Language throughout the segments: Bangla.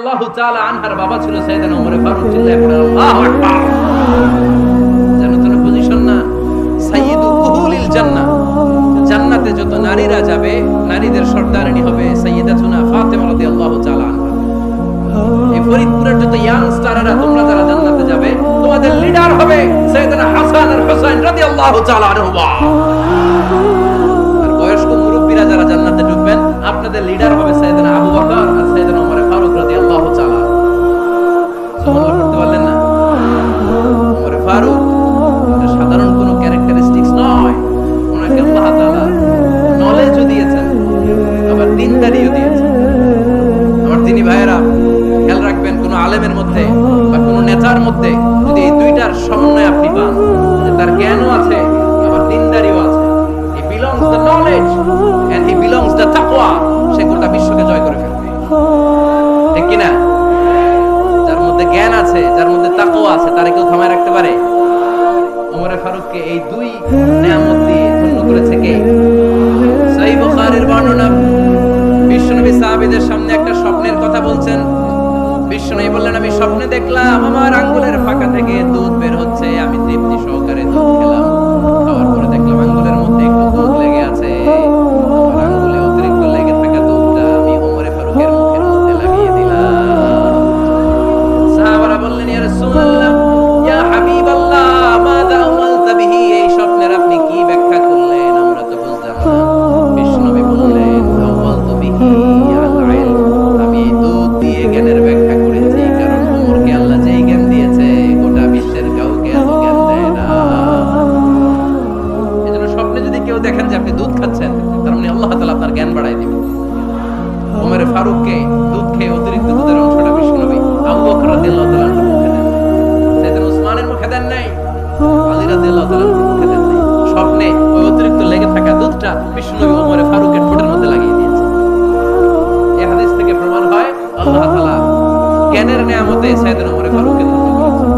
রাদিয়াল্লাহু তাআলা আনহার বাবা ছিল সাইয়েদনা ওমর ফারুক। চিল্লায়ে পড়ে আল্লাহু আকবার। জান্নাতের পজিশন না, সাইয়্যিদু কুহুলিল জান্নাহ। জান্নাতে যত নারীরা যাবে, নারীদের সর্দারিনী হবে সাইয়্যিদাতুনা ফাতেমা রাদিয়াল্লাহু তাআলা আনহা। এই ফরিদপুরের যত ইয়াং স্টারেরা তোমরা যারা জান্নাতে যাবে, তোমাদের লিডার হবে সাইয়েদনা হাসান আর হুসাইন রাদিয়াল্লাহু তাআলা আনহুমা। আর বয়স্ক মুরব্বিরা যারা জান্নাতে ঢুকবেন, আপনাদের লিডার হবে সাইয়েদনা আবু বকর আর সাইয়েদনা ওমর ফারুক রাদিয়াল্লাহু তাআলা। সুবহানাল্লাহ পড়তে পারলেন না? ওমর ফারুক এটা সাধারণ কোনো ক্যারেক্টারিস্টিক্স নয়। ওনাকে আল্লাহ তাআলা নলেজও দিয়েছেন, আবার দিনদারিও দিয়েছেন। আমার দিনী ভাইয়েরা, খেয়াল রাখবেন, কোন আলেমের মধ্যে বা কোন নেতার মধ্যে যদি এই দুইটার সমন্বয় আপনি পান, যে তার জ্ঞানও আছে আবার দিনদারিও আছে, he belongs the knowledge and he belongs the taqwa, সে গোটা বিশ্বকে জয় করে ফেলবে। ঠিক কি না? যার মধ্যে জ্ঞান আছে, যার মধ্যে তাকওয়া আছে, তারে কেউ থামায় রাখতে পারে? ওমর ফারুককে এই দুই নিয়ামত দিয়ে ধন্য করেছে কে? সহিহ বুখারীর বর্ণনা, বিশ্বনবী সাহাবীদের সামনে একটা স্বপ্নের কথা বলছেন। বিশ্বনবী বললেন, আমি স্বপ্নে দেখলাম আমার আঙ্গুলের ফাঁকা থেকে দুধ বের হচ্ছে, আমি তৃপ্তি সহকারে দুধ খেলাম। খাওয়ার পরে দেখলাম আঙ্গুলের মধ্যে একটু দুধ লেগে আছে। আমার আঙ্গুলে অতিরিক্ত লেগে থাকা দুধটা আমি ওমর ফারুকের মুখের মধ্যে লাগিয়ে দিলাম। সাহাবারা বললেন, ইয়া রাসূলুল্লাহ, ইয়া হাবিবাল্লাহ, মাযা আমালতা বিহি, এই স্বপ্নের আপনি কি ব্যাখ্যা করলেন? আমরা তো বুঝলাম না। বিশ্বনবী বললেন, আওয়ালতু বিহি আল ইলম, আমি দুধ দিয়ে জ্ঞানের ব্যাখ্যা করেছি, কারণ ওমরকে আল্লাহ যেই জ্ঞান দিয়েছে গোটা বিশ্বের কাউকে এত জ্ঞান দেয় না। এজন্য স্বপ্নে যদি কেউ দেখেন যে আপনি দুধ খাচ্ছেন, তার মানে আল্লাহ তাআলা আপনার জ্ঞান বাড়ায় দিবেন। ওমর ফারুককে দুধ খেয়ে অতিরিক্ত দুধের অংশটা বিশ্বনবী আবু বকর রাদিয়াল্লাহু তাআলার মুখে দেন, সাইয়েদনা উসমানের মুখে দেন নাই, আলী রাদিয়াল্লাহু তাআলার মুখে দেন নাই। স্বপ্নে ওই অতিরিক্ত লেগে থাকা দুধটা বিশ্বনবী ওমর ফারুকের ঠোঁটের মধ্যে লাগিয়ে দিয়েছে। এই হাদিস থেকে প্রমাণ হয় আল্লাহ তাআলা জ্ঞানের নিয়ামতে সাইয়েদনা ওমর ফারুককে ধন্য করেছেন।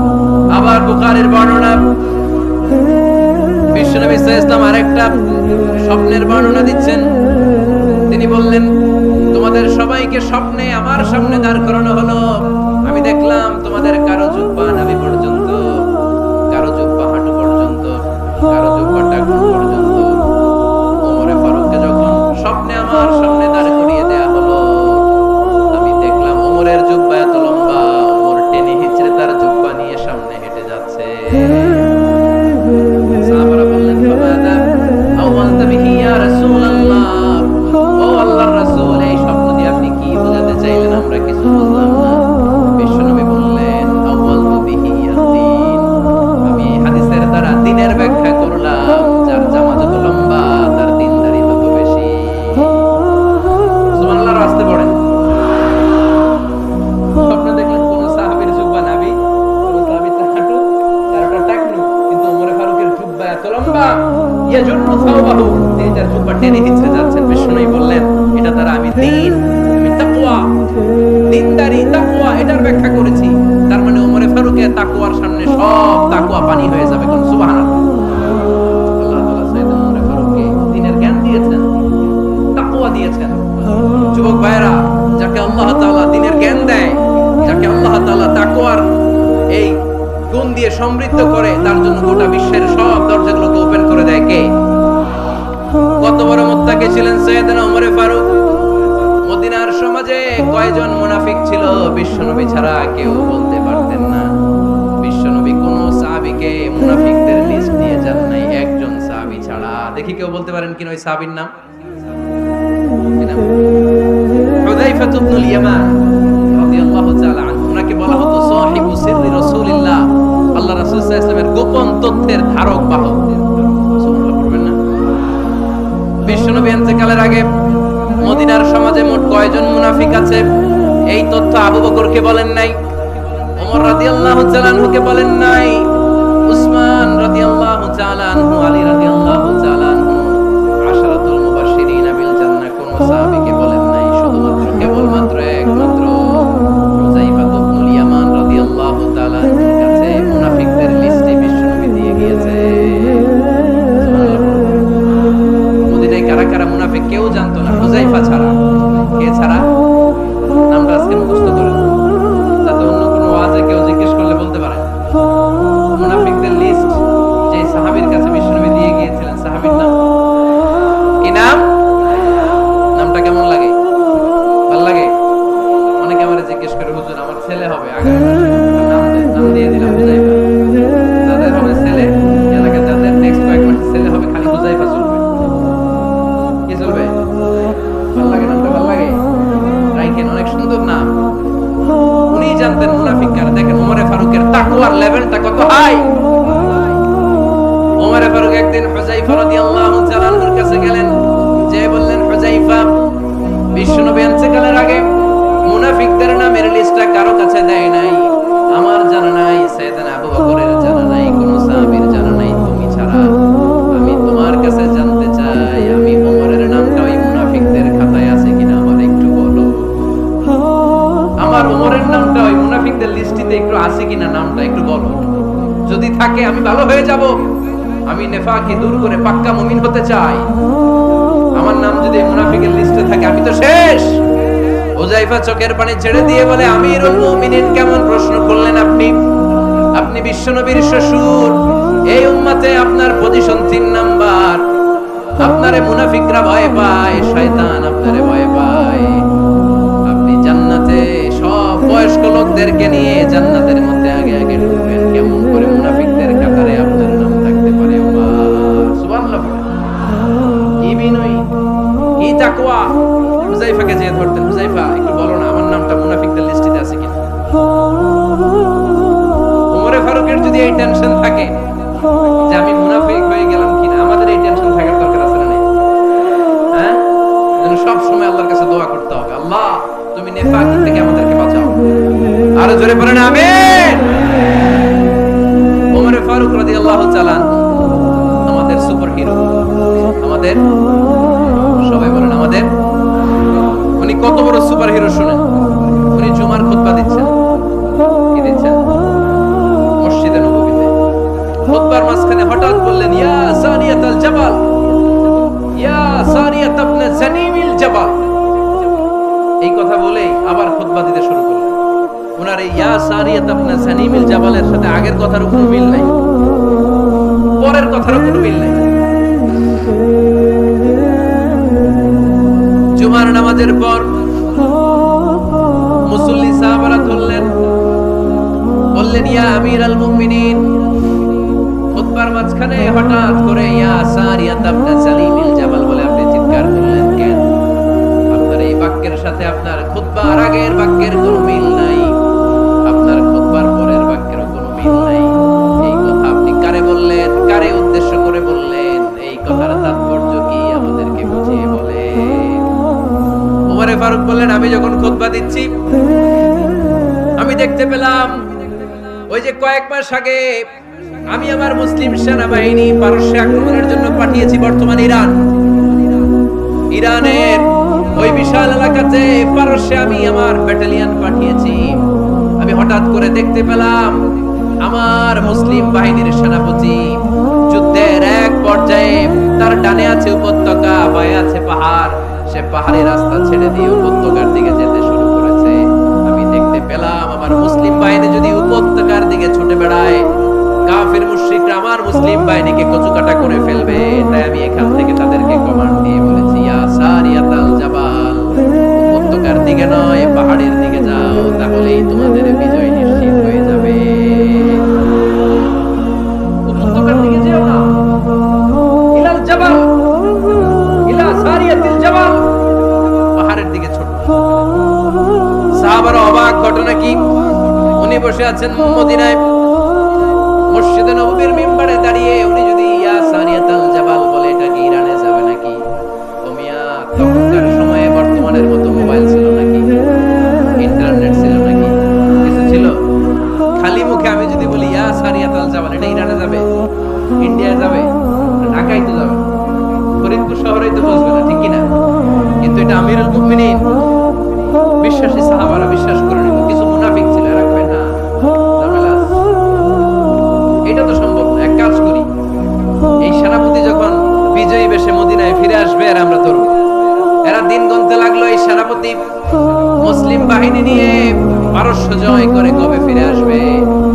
আবার বুখারীর বর্ণনা, বিশ্বনবী সাল্লাল্লাহু আলাইহি ওয়াসাল্লাম আরেকটা স্বপ্নের বর্ণনা দিচ্ছেন। তিনি বললেন, তোমাদের সবাইকে স্বপ্নে আমার সামনে দাঁড় করানো হলো। আমি দেখলাম তোমাদের কারো জুব্বা নাভি পর্যন্ত, কারো জুব্বা হাঁটু পর্যন্ত, কারো জুব্বা টাকনু পর্যন্ত। ওমর ফারুককে যখন স্বপ্নে আমার সামনে দাঁড় করিয়ে দেয়া হলো, আমি দেখলাম ওমরের জুব্বা এত লম্বা, ওমর টেনে হিচড়ে তার জুব্বা নিয়ে সামনে হেঁটে যাচ্ছে। সাহাবারা বললেন, ফামাযা আওয়ালতা বিহি ইয়া রাসূলুল্লাহ, ও আল্লাহর রাসূল, এই স্বপ্ন দিয়ে আপনি কি বোঝাতে চাইলেন? আমরা কিছু বুঝলাম না। বিশ্বনবী বললেন, আওয়ালতু বিহি আদ-দীন, আমি এই হাদিসের দ্বারা দ্বীনের ব্যাখ্যা করলাম। যার জামা যত লম্বা, তার দ্বীনদারি তত বেশি। সুবহানাল্লাহর আস্তে পড়েন। স্বপ্নে দেখলেন কোন সাহাবীর জুব্বা নাভি, কোন সাহাবীর হাঁটু, কারোটা টাকনু, কিন্তু ওমর ফারুকের জুব্বা এত লম্বা, ইয়াজুরু সাওবাহু, তিনি তার জুব্বা টেনে হিচড়ে যাচ্ছেন। বিশ্বনবী বললেন, এটা দ্বারা আমি দ্বীন, আমি তাকওয়া, দ্বীনদারি, তাকওয়া, এটার ব্যাখ্যা করেছি। তার মানে ওমর ফারুকের তাকওয়ার সামনে সব তাকওয়া পানি হয়ে যাবে। কোন সুবহানাল্লাহ। আল্লাহ তাআলা সাইয়েদনা ওমর ফারুককে দ্বীনের জ্ঞান দিয়েছেন, তাকওয়া দিয়েছেন। যুবক ভাইরা, যাকে আল্লাহ তাআলা দ্বীনের জ্ঞান দেয়, যাকে আল্লাহ তাআলা তাকওয়ার এই গুণ দিয়ে সমৃদ্ধ করে, তার জন্য গোটা বিশ্বের সব দরজাগুলোকে ওপেন করে দেয় কে? কত বড় মুত্তাকি ছিলেন সাইয়েদনা ওমর ফারুক। মদিনার সমাজে কয়জন মুনাফিক ছিল বিশ্বনবী ছাড়া কেউ বলতে পারতেন না। বিশ্বনবী কোন সাহাবীকে মুনাফিকদের লিস্ট দিয়ে যান নাই, একজন সাহাবী ছাড়া। দেখি কেউ বলতে পারেন কিনা ওই সাহাবীর নাম? হুযায়ফা ইবনুল ইয়ামান রাদিয়াল্লাহু তাআলা আনহু। ওনাকে বলা হতো সাহিবু সিররি রাসূলিল্লাহ, আল্লাহ রাসূল সাল্লাল্লাহু আলাইহি ওয়াসাল্লামের গোপন তথ্যের ধারক বাহক। সুবহানাল্লাহ পড়বেন না? বিশ্বনবী ইন্তেকালের আগে মদিনার সমাজে মোট কয়জন মুনাফিক আছে, এই তথ্য আবু বকরকে বলেন নাই, ওমর রাদিয়াল্লাহু তাআলা আনহুকে বলেন নাই, উসমান রাদিয়াল্লাহু তাআলা আনহু, আলী রাদিয়াল্লাহু তাআলা আনহু, আশরাতুল মুবাশশিরিন বিল জান্নাহ কোন সাহাবীকে বলেন নাই। শুধুমাত্র কেবলমাত্র একমাত্র হুযায়ফা ইবনুল ইয়ামান রাদিয়াল্লাহু তাআলা আনহুর কাছে মুনাফিকদের লিস্টে বিশ্বনবী দিয়ে গিয়েছে। মদিনায় কারা কারা মুনাফিক কেউ জানতো না, হুযায়ফা ছাড়া। কে ছাড়া? নামটা আজকে মুখস্থ করেন। জিজ্ঞেস করে, হুজুর আমার ছেলে হবে আগামী মাসে, নাম দিয়ে দিলাম হুজাইফা। যাদের হবে ছেলে, এলাকায় যাদের নেক্সট কয়েক মাসে ছেলে হবে, খালি হুজাইফা চলবে। কি চলবে? ভালো লাগে নামটা? ভালো লাগে? রাইখেন, অনেক সুন্দর নাম। উনি জানতেন মুনাফিক কারা। দেখেন ওমরে ফারুকের তাকওয়ার লেভেলটা কত হাই। ওমরে ফারুক একদিন হুজাইফা রাদিয়াল্লাহু তাআলা আনহুর কাছে গেলেন, যে বললেন, হুজাইফা, বিশ্বনবী ইন্তেকালের আগে মুনাফিকদের নামের লিস্টটা কারো কাছে দেয় নাই, আমার জানা নাই, সাইয়েদনা আবু বকরের জানা নাই, কোন সাহাবীর জানা নাই, তুমি ছাড়া। আমি তোমার কাছে জানতে চাই, আমি ওমরের নামটা ওই মুনাফিকদের খাতায় আছে কিনা আমার একটু বলো। আমার ওমরের নামটা ওই মুনাফিকদের লিস্টিতে একটু আছে কিনা, নামটা একটু বলো। যদি থাকে আমি ভালো হয়ে যাব, আমি নেফাকি দূর করে পাক্কা মুমিন হতে চাই। আমার নাম যদি মুনাফিকের লিস্টে থাকে আমি তো শেষ। হুজাইফা চোখের পানি ছেড়ে দিয়ে বলে, আমিরুল মুমিনিন, কেমন প্রশ্ন করলেন আপনি? আপনি বিশ্বনবীর শ্বশুর, এই উম্মতে আপনার পজিশন 3 নাম্বার। আপনারে মুনাফিকরা ভয় পায়, শয়তান আপনারে ভয় পায়। আপনি জান্নাতে সব বয়স্ক লোকদেরকে নিয়ে জান্নাতের মধ্যে আগে আগে ঢুকবেন, কেমন করে মুনাফিকদের কাতারে আপনার নাম থাকতে পারে? সুবহানাল্লাহ। কি বিনয়, কি তাকওয়া। হুজাইফাকে যে ধরতেন, হুজাইফা একটু বলো না আমার নামটা মুনাফিকদের লিস্টে আছে কিনা। ওমরে ফারুকের যদি এই টেনশন থাকে যে আমি মুনাফিক হয়ে গেলাম কিনা, আমাদের এই টেনশন থাকার দরকার আছে না? হ্যাঁ, যেন সব সময় আল্লাহর কাছে দোয়া করতে হবে, আল্লাহ তুমি নেফাক থেকে আমাদেরকে বাঁচাও। আরো জোরে বলেন আমিন। ওমরে ফারুক রাদিয়াল্লাহু তাআলা আমাদের সুপার হিরো, আমাদের সবাই বলেন আমাদের। উনি কত বড় সুপার হিরো শুনেন। উনি জুমার খুতবা দিচ্ছেন। কি দিচ্ছেন? মসজিদে নববীতে। খুতবার মাঝখানে হঠাৎ বললেন, ইয়া সারিয়াতাল জাবাল, ইয়া সারিয়াত ইবনে জানিমিল জাবাল। এই কথা বলেই আবার খুতবা দিতে শুরু করলেন। ওনার এই ইয়া সারিয়াত ইবনে জানিমিল জাবালের সাথে আগের কথার কোনো মিল নাই, পরের কথার কোনো মিল নাই। জুমার নামাজের পর মুসল্লি সাহাবারা ধরলেন, বললেন, ইয়া আমিরাল মুমিনিন। খুতবার মাঝখানে হঠাৎ করে ইয়া সারিয়াত ইবনে জানিমিল জাবাল বলে আপনি চিৎকার করলেন কেন? আপনার এই বাক্যের সাথে আপনার খুতবার আগের বাক্যের কোনো মিল নাই, আপনার খুতবার পরের বাক্যের কোনো মিল নাই। এই কথা আপনি কারে বললেন, কারে উদ্দেশ্য করে বললেন? এই কথার তাৎপর্য কি আমাদেরকে বুঝিয়ে বলেন। ওমরে ফারুক বললেন, আমি যখন খুতবা দিচ্ছি আমি দেখতে পেলাম ওই যে কয়েক মাস আগে আমি আমার মুসলিম সেনাবাহিনী পারস্যে আক্রমণের জন্য পাঠিয়েছি, বর্তমান ইরানের ওই বিশাল এলাকাতে পারস্যে আমি আমার ব্যাটালিয়ন পাঠিয়েছি। আমি হঠাৎ করে দেখতে পেলাম আমার মুসলিম বাহিনীর সেনাপতি যুদ্ধের এক পর্যায়ে তার ডানে আছে উপত্যকা, বায়ে আছে পাহাড়, সে পাহাড়ি রাস্তা ছেড়ে দিয়ে উপত্যকার দিকে যেতে শুরু করেছে। আমি দেখতে পেলাম আমার মুসলিম বাহিনী যদি উপত্যকার দিকে ছুটে বেড়ায়, কাফির মুশরিকরা আমার মুসলিম বাহিনীকে কচুকাটা করে ফেলবে। তাই আমি এখান থেকে তাদেরকে কমান্ড দিয়ে বলেছি, ইয়া সারিয়াতাল জাবাল, উপত্যকার দিকে নয় পাহাড়ের দিকে যাও, তাহলেই তোমাদের বিজয় নিশ্চিত হয়ে যাবে। উপত্যকার দিকে যেও না, ইলাল জাবাল, ইলা সারিয়াতিল জাবাল, পাহাড়ের দিকে ছোট। সাহাবারা অবাক, ঘটনা কি? উনি বসে আছেন মদিনায় মসজিদে নববীর মিম্বারে দাঁড়িয়ে, উনি যদি ইয়া সারিয়াতাল জাবাল বলে এটা কি ইরানে যাবে নাকি? তোমিয়া তখনকার সময়ে বর্তমানের মতো মোবাইল ছিল নাকি, ইন্টারনেট ছিল নাকি, কিছু ছিল? খালি মুখে আমি যদি বলি ইয়া সারিয়াতাল জাবাল, এটা ইরানে যাবে, ইন্ডিয়া যাবে, ঢাকায় তো যাবে, ফরিদপুর শহরেই তো বসবে না, ঠিক কিনা? কিন্তু এটা আমিরুল মুমিনিন বিশ্বাসী সাহাবারা বিশ্বাস করে নিল। কিছু মুনাফিক ছিল, এরা কয় না, এটা তো সম্ভব না। এক কাজ করি, এই সেনাপতি যখন বিজয়ী বেশে মদিনায় ফিরে আসবে আর আমরা ধরব। এরা দিন গুনতে লাগলো, এই সেনাপতি মুসলিম বাহিনী নিয়ে পারস্য জয় করে কবে ফিরে আসবে।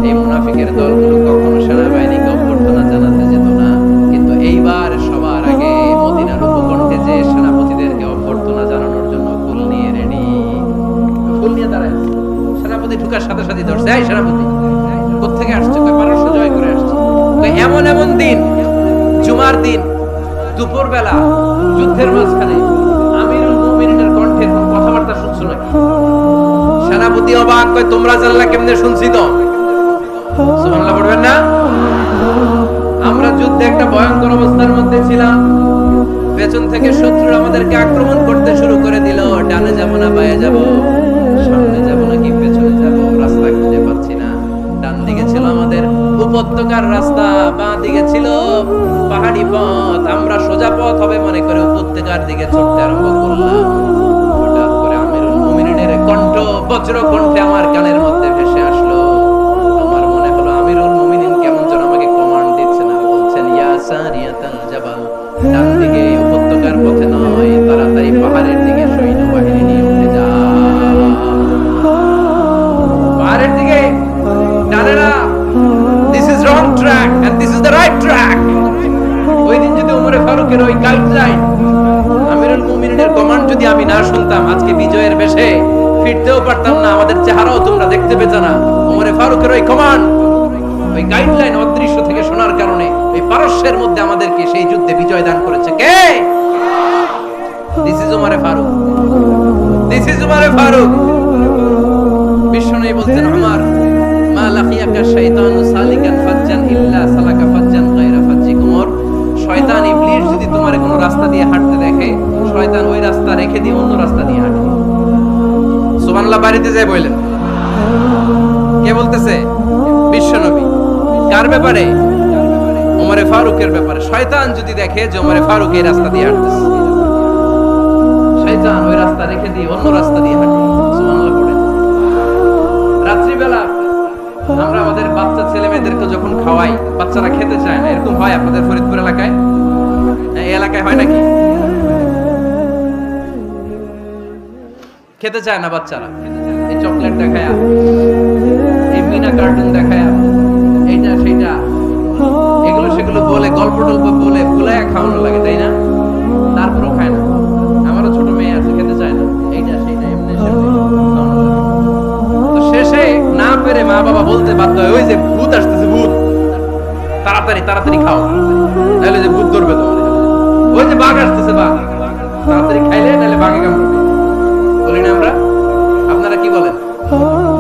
এই মুনাফিকের দলগুলো কখনো সেনাবাহিনীকে অভ্যর্থনা জানাতে যেত না, কিন্তু এইবার সবার আগে মদিনার উপকণ্ঠে যে সেনাপতিদেরকে অভ্যর্থনা জানানোর জন্য ফুল নিয়ে রেডি, ফুল নিয়ে দাঁড়ায়। সেনাপতি ঢুকার সাথে সাথে ধরছে, এই সেনাপতি কোত্থেকে আসছে? কই পারস্য জয় করে আসছে। কই এমন এমন দিন, জুমার দিন দুপুর বেলা যুদ্ধের মাঝখানে আমিরুল মুমিনিনের কণ্ঠে কোন কথাবার্তা শুনছো নাকি? সেনাপতি অবাক, কই তোমরা জানলা কেমনে? শুনছি তো। সুবহানাল্লাহ পড়বেন না? আমরা যুদ্ধে একটা ভয়ঙ্কর অবস্থার মধ্যে ছিলাম, পেছন থেকে শত্রু আমাদেরকে আক্রমণ করতে শুরু করে দিল। ডানে যাব না বায়ে যাব, সামনে যাব নাকি পেছনে যাব, রাস্তা খুঁজে পাচ্ছি না। ডান দিকে ছিল আমাদের উপত্যকার রাস্তা, বাঁ দিকে ছিল পাহাড়ি পথ। আমরা সোজা পথ হবে মনে করে উপত্যকার দিকে ছুটতে আরম্ভ করলাম। হঠাৎ করে আমিরুল মুমিনিনের কণ্ঠ বজ্র কণ্ঠে আমার কানের মধ্যে ভেসে আসলো। আমার মনে হলো আমিরুল মুমিনিন কেমন যেন আমাকে কমান্ড দিচ্ছেন আর বলছেন, ইয়া সারিয়াতাল জাবাল, ডান দিকে উপত্যকার পথে নয়, তাড়াতাড়ি পাহাড়ের দিকে সৈন্যবাহিনী নিয়ে উঠে যা। পাহাড়ের দিকে ডানে না, this is wrong track and this is the right track. ওই দিন যদি ওমরে ফারুকের ওই গাইডলাইন, আমিরুল মুমিনিনের কমান্ড যদি আমি না শুনতাম, আজকে বিজয়ের বেশে ফিরতেও পারতাম না, আমাদের চেহারাও তোমরা দেখতে পেতে না। ওমরে ফারুকের ওই কমান্ড, ওই গাইডলাইন অদৃশ্য থেকে শোনার কারণে এই পারস্যের মধ্যে আমাদেরকে সেই যুদ্ধে বিজয় দান করেছে কে? দিস ইজ ওমরে ফারুক, দিস ইজ ওমরে ফারুক। বিশ্বনবী বলতেন, ওমর মা লাকিয়াকা শাইতানু সালিকান ফাজ্জান ইল্লা সালাকা ফাজ্জান গায়রা ফাজ্জিক। ওমর, শয়তান ইবলিস যদি তোমারে কোনো রাস্তা দিয়ে হাঁটতে দেখে, শয়তান ওই রাস্তা রেখে দিয়ে অন্য রাস্তা দিয়ে হাঁটে। সুবহানাল্লাহ বাড়িতে যায় বলেন। কে বলতেছে? বিশ্বনবী। কার ব্যাপারে? ওমরে ফারুকের ব্যাপারে। শয়তান যদি দেখে যে ওমরে ফারুক এই রাস্তা দিয়ে হাঁটতেছে, শয়তান ওই রাস্তা রেখে দিয়ে অন্য রাস্তা দিয়ে হাঁটে। সুবহানাল্লাহ পড়েন। রাত্রিবেলা আমরা আমাদের বাচ্চা ছেলে মেয়েদেরকে যখন খাওয়াই, বাচ্চারা খেতে চায় না, এরকম হয় আপনাদের ফরিদপুর এলাকায়? এই এলাকায় হয় নাকি? খেতে চায় না বাচ্চারা, এই চকলেট দেখায়া, এই মিনা কার্টুন দেখায়া, এইটা সেইটা, এগুলো সেগুলো বলে, গল্প টল্প বলে ভুলায়া খাওয়ানো লাগে, তাই না? তারপরও খায় না। আমারও ছোট মেয়ে আছে, খেতে চায় না, এইটা সেইটা এমনি খাওয়ানো লাগে। তো শেষে না পেরে মা বাবা বলতে বাধ্য হয়, ওই যে ভূত আসতেছে, ভূত, তাড়াতাড়ি তাড়াতাড়ি খাও, নাহলে যে ভূত ধরবে তোমার। ওই যে বাঘ আসতেছে, বাঘ, তাড়াতাড়ি খাইলে নাহলে বাঘে কামড়াবে। বলি না আমরা? আপনারা কি বলেন?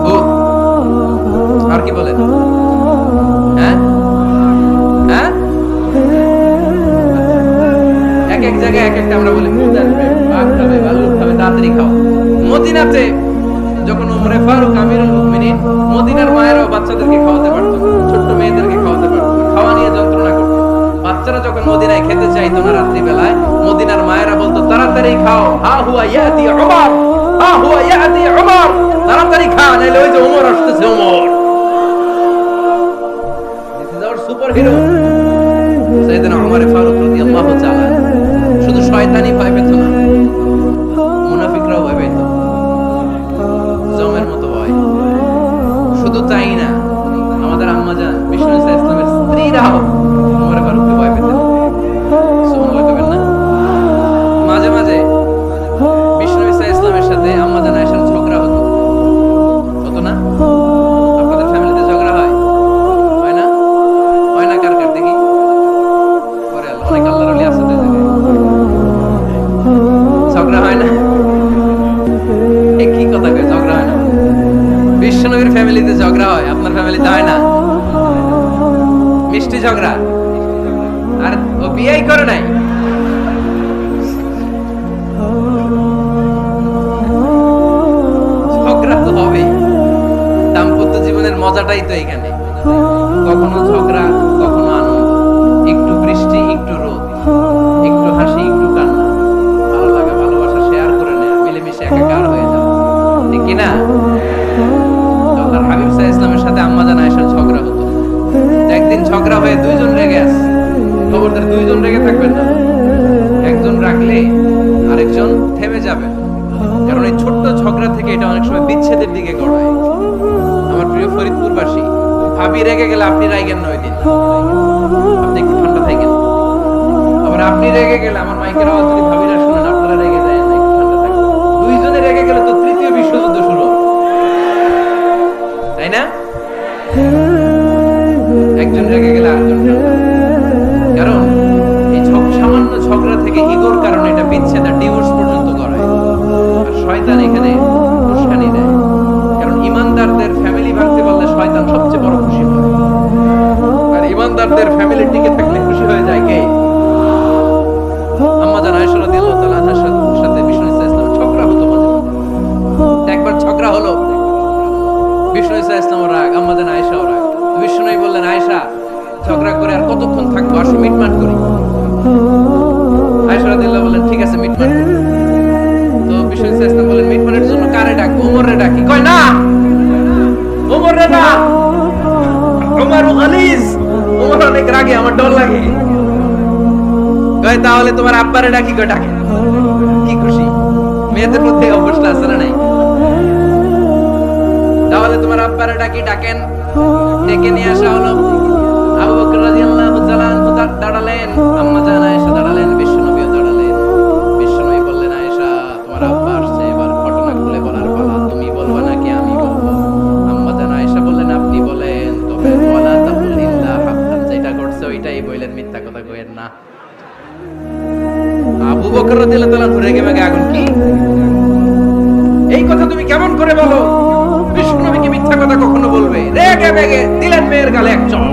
ভূত। আর কি বলেন? হ্যাঁ হ্যাঁ, এক এক জায়গায় এক একটা আমরা বলি, ভূত আসবে, বাঘ খাবে, ভাল্লুক খাবে, তাড়াতাড়ি খাও। মদিনাতে যখন ওমরে ফারুক আমিরুল মুমিনিন, মদিনার মায়েরাও বাচ্চাদেরকে খাওয়াতে পারতো, ছোট্ট মেয়েদেরকে খাওয়াতে পারতো, খাওয়া নিয়ে যন্ত্রণা করতো। বাচ্চারা যখন মদিনায় খেতে চাইতো না রাত্রি বেলায়, মদিনার মায়েরা বলতো, তাড়াতাড়ি খাও, হা হুয়া ইয়াতি উমর, হা হুয়া ইয়াতি উমর, তাড়াতাড়ি খা, নাইলে ওই যে ওমর আসতেছে, Omar. This is our superhero সাইয়েদনা ওমর ফারুক রাদিয়াল্লাহু তাআলা। শুধু শয়তানি ভয় পেত না, মুনাফিকরাও ভয় পেত, জমের মতো ভয়। শুধু তাই না, আমাদের আম্মাজান বিষ্ণু ইসলামের স্ত্রীরাও ওমর ফারুককে ভয় পেতেন। সুবহানাল্লাহ কইবেন না? মাঝে মাঝে বিষ্ণু ইসলামের সাথে আম্মাজান আয়েশার ঝগড়া হতো, হতো না? আপনাদের ফ্যামিলিতে ঝগড়া হয়? হয় না? হয় না? কার কার দেখি? পরে অনেক আল্লাহর ওলি আছে তো, ঝগড়া হয় না? কি কথা কয়, ঝগড়া হয় না? বিশ্বনবীর ফ্যামিলিতে ঝগড়া হয়, আপনার ফ্যামিলিতে হয় না? মিষ্টি ঝগড়া। আর ও বিয়েই করে নাই। ঝগড়া তো হবেই, দাম্পত্য জীবনের মজাটাই তো এখানে। কখনো ঝগড়া, কখনো আনন্দ, একটু বৃষ্টি, একটু রোদ, একটু হাসি, একটু কান্না, ভালো লাগা, ভালোবাসা শেয়ার করে নেয়, মিলেমিশে একাকার হয়ে যায়, ঠিক কিনা? আল্লাহর হাবিব সাল্লাল্লাহু আলাইহি ওয়াসাল্লামের সাথে আম্মাজান আয়েশার ঝগড়া হতো। একদিন ঝগড়া হয়ে দুইজন রেগে আছে। খবরদার দুইজন রেগে থাকবেন না, একজন রাখলে আরেকজন থেমে যাবে, কারণ এই ছোট্ট ঝগড়া থেকে এটা অনেক সময় বিচ্ছেদের দিকে গড়ায়। আমার প্রিয় ফরিদপুরবাসী, ভাবি রেগে গেলে আপনি রাইগেন না, ওই দিন আপনি একটু ঠান্ডা থাকেন। আবার আপনি রেগে গেলে, আমার মাইকের আওয়াজ যদি ভাবিরা শুনেন, আপনারা রেগে যায় না, একটু ঠান্ডা থাকেন। দুইজনে রেগে গেলে তো তৃতীয় বিশ্বযুদ্ধ শুরু হবে। না? একজন রেগে গেলে আরেকজন ঠান্ডা। কারণ এই সামান্য ঝগড়া থেকে ইগোর কারণে এটা বিচ্ছেদ আর ডিভোর্স পর্যন্ত করায়। আর শয়তান এখানে উস্কানি দেয়। কারণ ইমানদারদের ফ্যামিলি ভাঙতে পারলে শয়তান সবচেয়ে বড় খুশি হয়। আর ইমানদারদের ফ্যামিলি টিকে থাকলে খুশি হয়ে যায় কে? আম্মা জান আয়েশা রাদিয়াল্লাহু তাআলা আনহার সাথে বিষ্ণু ইসলাম ঝগড়া হতো মাঝে মাঝে। একবার ঝগড়া হলো, বিষ্ণু ইসলাম রাগ, আম্মা জান আয়েশাও রাগ। বিষ্ণু বললেন, আয়েশা ঝগড়া করে আর কতক্ষণ থাকবো, আসো মিটমাট করি। আয়েশা রাদিয়াল্লাহু বললেন, ঠিক আছে মিটমাট করি। তো বিষ্ণু ইসলাম বললেন, মিটমাটের জন্য কারে ডাকবো? ওমরে ডাকি। কয় না, ওমরে না, ওমর গালিজ, ওমর অনেক রাগে, আমার ডর লাগে। কয় তাহলে তোমার আব্বারে ডাকি। কয় ডাকে। কি খুশি, মেয়েদের মধ্যে অবস্থা আছে না নাই? তাহলে তোমার আব্বারে ডাকি। ডাকেন। ডেকে নিয়ে আসা হলো। আবু বকর রাদিয়াল্লাহু তাআলা আনহু দাঁড়ালেন, আম্মা জান আয়েশা দাঁড়ালেন, বিশ্বনবীও দাঁড়ালেন। বিশ্বনবী বললেন, আয়েশা তোমার আব্বা আসছে, এবার ঘটনা খুলে বলার পালা। তুমি বলবা নাকি আমি বলবো? আম্মা জান আয়েশা বললেন, আপনি বলেন। তবে ওয়ালা তাকুল ইল্লা হাক্কান, যেটা ঘটছে ওইটাই বললেন, মিথ্যা কথা কইেন না। আবু বকর রাদিয়াল্লাহু তাআলা রেগে মেগে আগুন। কি এই কথা তুমি কেমন করে বলো? বিশ্বনবীকে মিথ্যা কথা কখনো বলবে? রেগে মেগে দিলেন মেয়ের গালে এক চড়।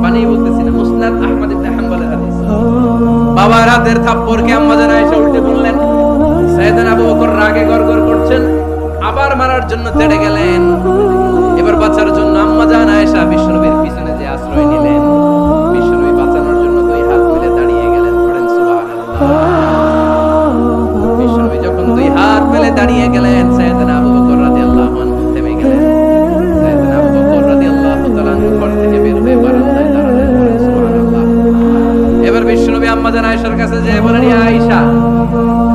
পানি বলতেছি না, মুসনাদ আহমদ ইবনে হাম্বলের হাদিস। বাবার হাতের থাপ্পড়কে আম্মা জান আয়েশা উল্টে বললেন। সাইয়েদনা আবু বকর রাগে গড়গড় করছেন, আবার মারার জন্য তেড়ে গেলেন। এবার বাঁচার জন্য আম্মা জান আয়েশা বিশ্বনবীর পিছনে যে আশ্রয় নিলেন, বিশ্বনবী বাঁচানোর জন্য দুই হাত মিলে দাঁড়িয়ে গেলেন। পড়েন সুবহানাল্লাহ। বিশ্বনবী যখন দুই হাত মেলে দাঁড়িয়ে গেলেন, সাইয়েদনা আবু বকর রাদিয়াল্লাহু আনহু থেমে গেলেন। সাইয়েদনা আবু বকর রাদিয়াল্লাহু তাআলা ঘর থেকে বের হয়ে বারান্দায় দাঁড়ালেন। পড়েন সুবহানাল্লাহ। এবার বিশ্বনবী আম্মা জান আয়েশার কাছে যেয়ে বলেন, ইয়া আয়েশা,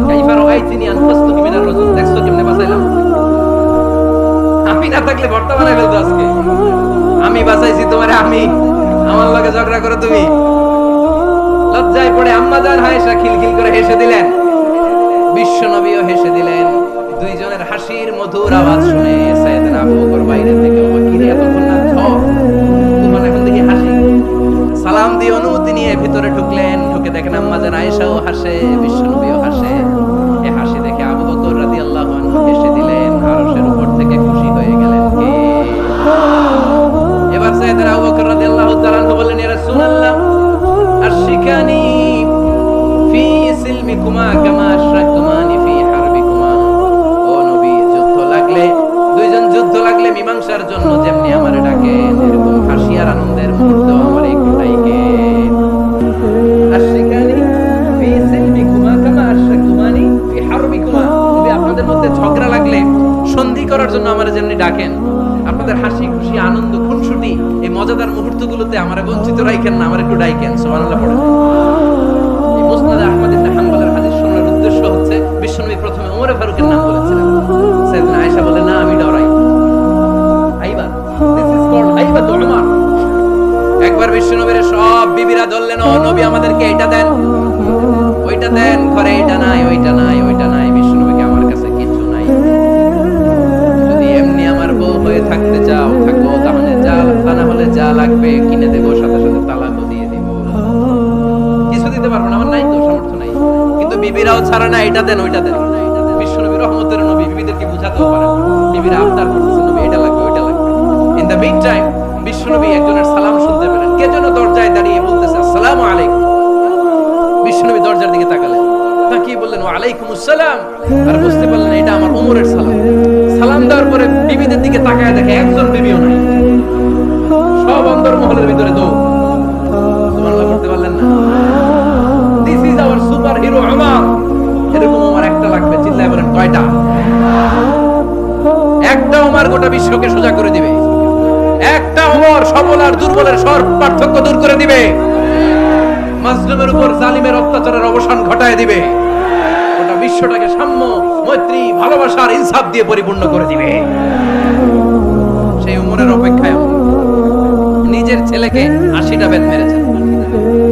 কাইফা রাআইতিনি আনফাসতুকি মিনার রাজুল, দেখছো কেমনে বাঁচাইলাম? আমি না থাকলে ভর্তা বানাই ফেলতো আজকে। আমি বাঁচাইছি তোমারে, আমি আমার লগে ঝগড়া করো তুমি? লজ্জায় পড়ে আম্মা জান আয়েশা খিলখিল করে হেসে দিলেন, বিশ্বনবীও হেসে দিলেন। দুইজনের হাসির মধুর আওয়াজ শুনে সাইয়েদনা আবু বকর বাইরে থেকে, ও কিরে এতক্ষণ না ঝড়, তোমার এখন দেখি হাসি। সালাম দিয়ে অনুমতি নিয়ে ভিতরে ঢুকলেন। ঢুকে দেখেন আম্মা জান আয়েশাও হাসে, বিশ্বনবীও হাসে। এই হাসি দেখে আবু বকর রাদিয়াল্লাহু আনহু হেসে দিলেন, আরশের উপর থেকে খুশি হয়ে গেলেন। কে? এবার সাইয়েদনা আবু বকর রাদিয়াল্লাহু তাআলা বললেন, ইয়া রাসূলুল্লাহ আশরিকানি ফি সিলমিকুমা কামা আশরাকতুমানি ফি হারবিকুমা। ও নবী, যুদ্ধ লাগলে, দুইজন যুদ্ধ লাগলে মীমাংসার জন্য যেমনি আমারে ডাকেন, এরকম হাসি আর আনন্দের মুহূর্ত আমারে একটু ডাকেন। আশরিকানি ফি সিলমিকুমা কামা আশরাকতুমানি ফি হারবিকুমা। নবী, আপনাদের মধ্যে ঝগড়া লাগলে সন্ধি করার জন্য আমারে যেমনি ডাকেন, আপনাদের হাসি খুশি আনন্দ খুনসুটি এই মজাদার মুহূর্তগুলোতে আমারে বঞ্চিত রাখেন না, আমার একটু ডাকেন। সুবহানাল্লাহ পড়েন। এই মুসনাদ আহমদ ইবনে হাম্বলের হাদিস শোনার উদ্দেশ্য হচ্ছে, বিশ্বনবী প্রথমে ওমরে ফারুকের নাম বলেছিলেন। সাইয়েদনা আয়েশা বলে, না আমি ডরাই। হাইবা, দিস ইজ কল্ড হাইবাতু উমর। একবার বিশ্বনবীর সব বিবিরা ধরলেন, ও নবী আমাদেরকে এটা দেন, ওইটা দেন, ঘরে এটা নাই, ওইটা নাই, ওইটা নাই। বিশ্বনবীকে, আমার কাছে কিছু নাই, যদি এমনি আমার বউ হয়ে থাকতে চাও থাকো, তাহলে যা না হলে যা লাগবে কিনে দেবো, সাথে সাথে তালাকও দিয়ে দিব। কিছু দিতে পারবো না, আমার নাই তো, সামর্থ্য নাই। কিন্তু বিবিরাও ছাড়া না, এটা দেন, ওইটা দেন। বিশ্বনবী রহমতের নবী, বিবিদেরকে বুঝাতেও পারেন। বিবিরা আবদার করতেছে, নবী এটা লাগবে, ওইটা লাগবে। ইন দ্য মিড টাইম বিশ্বনবী একজনের সালাম শুনতে পেলেন। কে যেন দরজায় দাঁড়িয়ে বলতেছে, আসসালামু আলাইকুম। বিশ্বনবী দরজার দিকে তাকালেন, তাকিয়ে বললেন, ওয়া আলাইকুমুস সালাম। আর বুঝতে পারলেন এটা আমার ওমরের সালাম। সালাম দেওয়ার পরে বিবিদের দিকে তাকায় দেখে একজন বিবিও নাই, সব অন্দরমহলের ভিতরে দৌড়। সুবহানাল্লাহ পড়তে পারলেন না? This is hour super hero Omar. এরকম ওমর একটা লাগবে, চিল্লায় বলেন কয়টা? একটা ওমর গোটা বিশ্বকে সোজা করে দিবে। একটা ওমর সবল আর দুর্বলের সব পার্থক্য দূর করে দিবে। মাজলুমের উপর জালিমের অত্যাচারের অবসান ঘটায় দিবে। গোটা বিশ্বটাকে সাম্য, মৈত্রী, ভালোবাসার ইনসাফ দিয়ে পরিপূর্ণ করে দিবে। সেই ওমরের অপেক্ষায় নিজের ছেলেকে ৮০টা বেত মেরেছেন।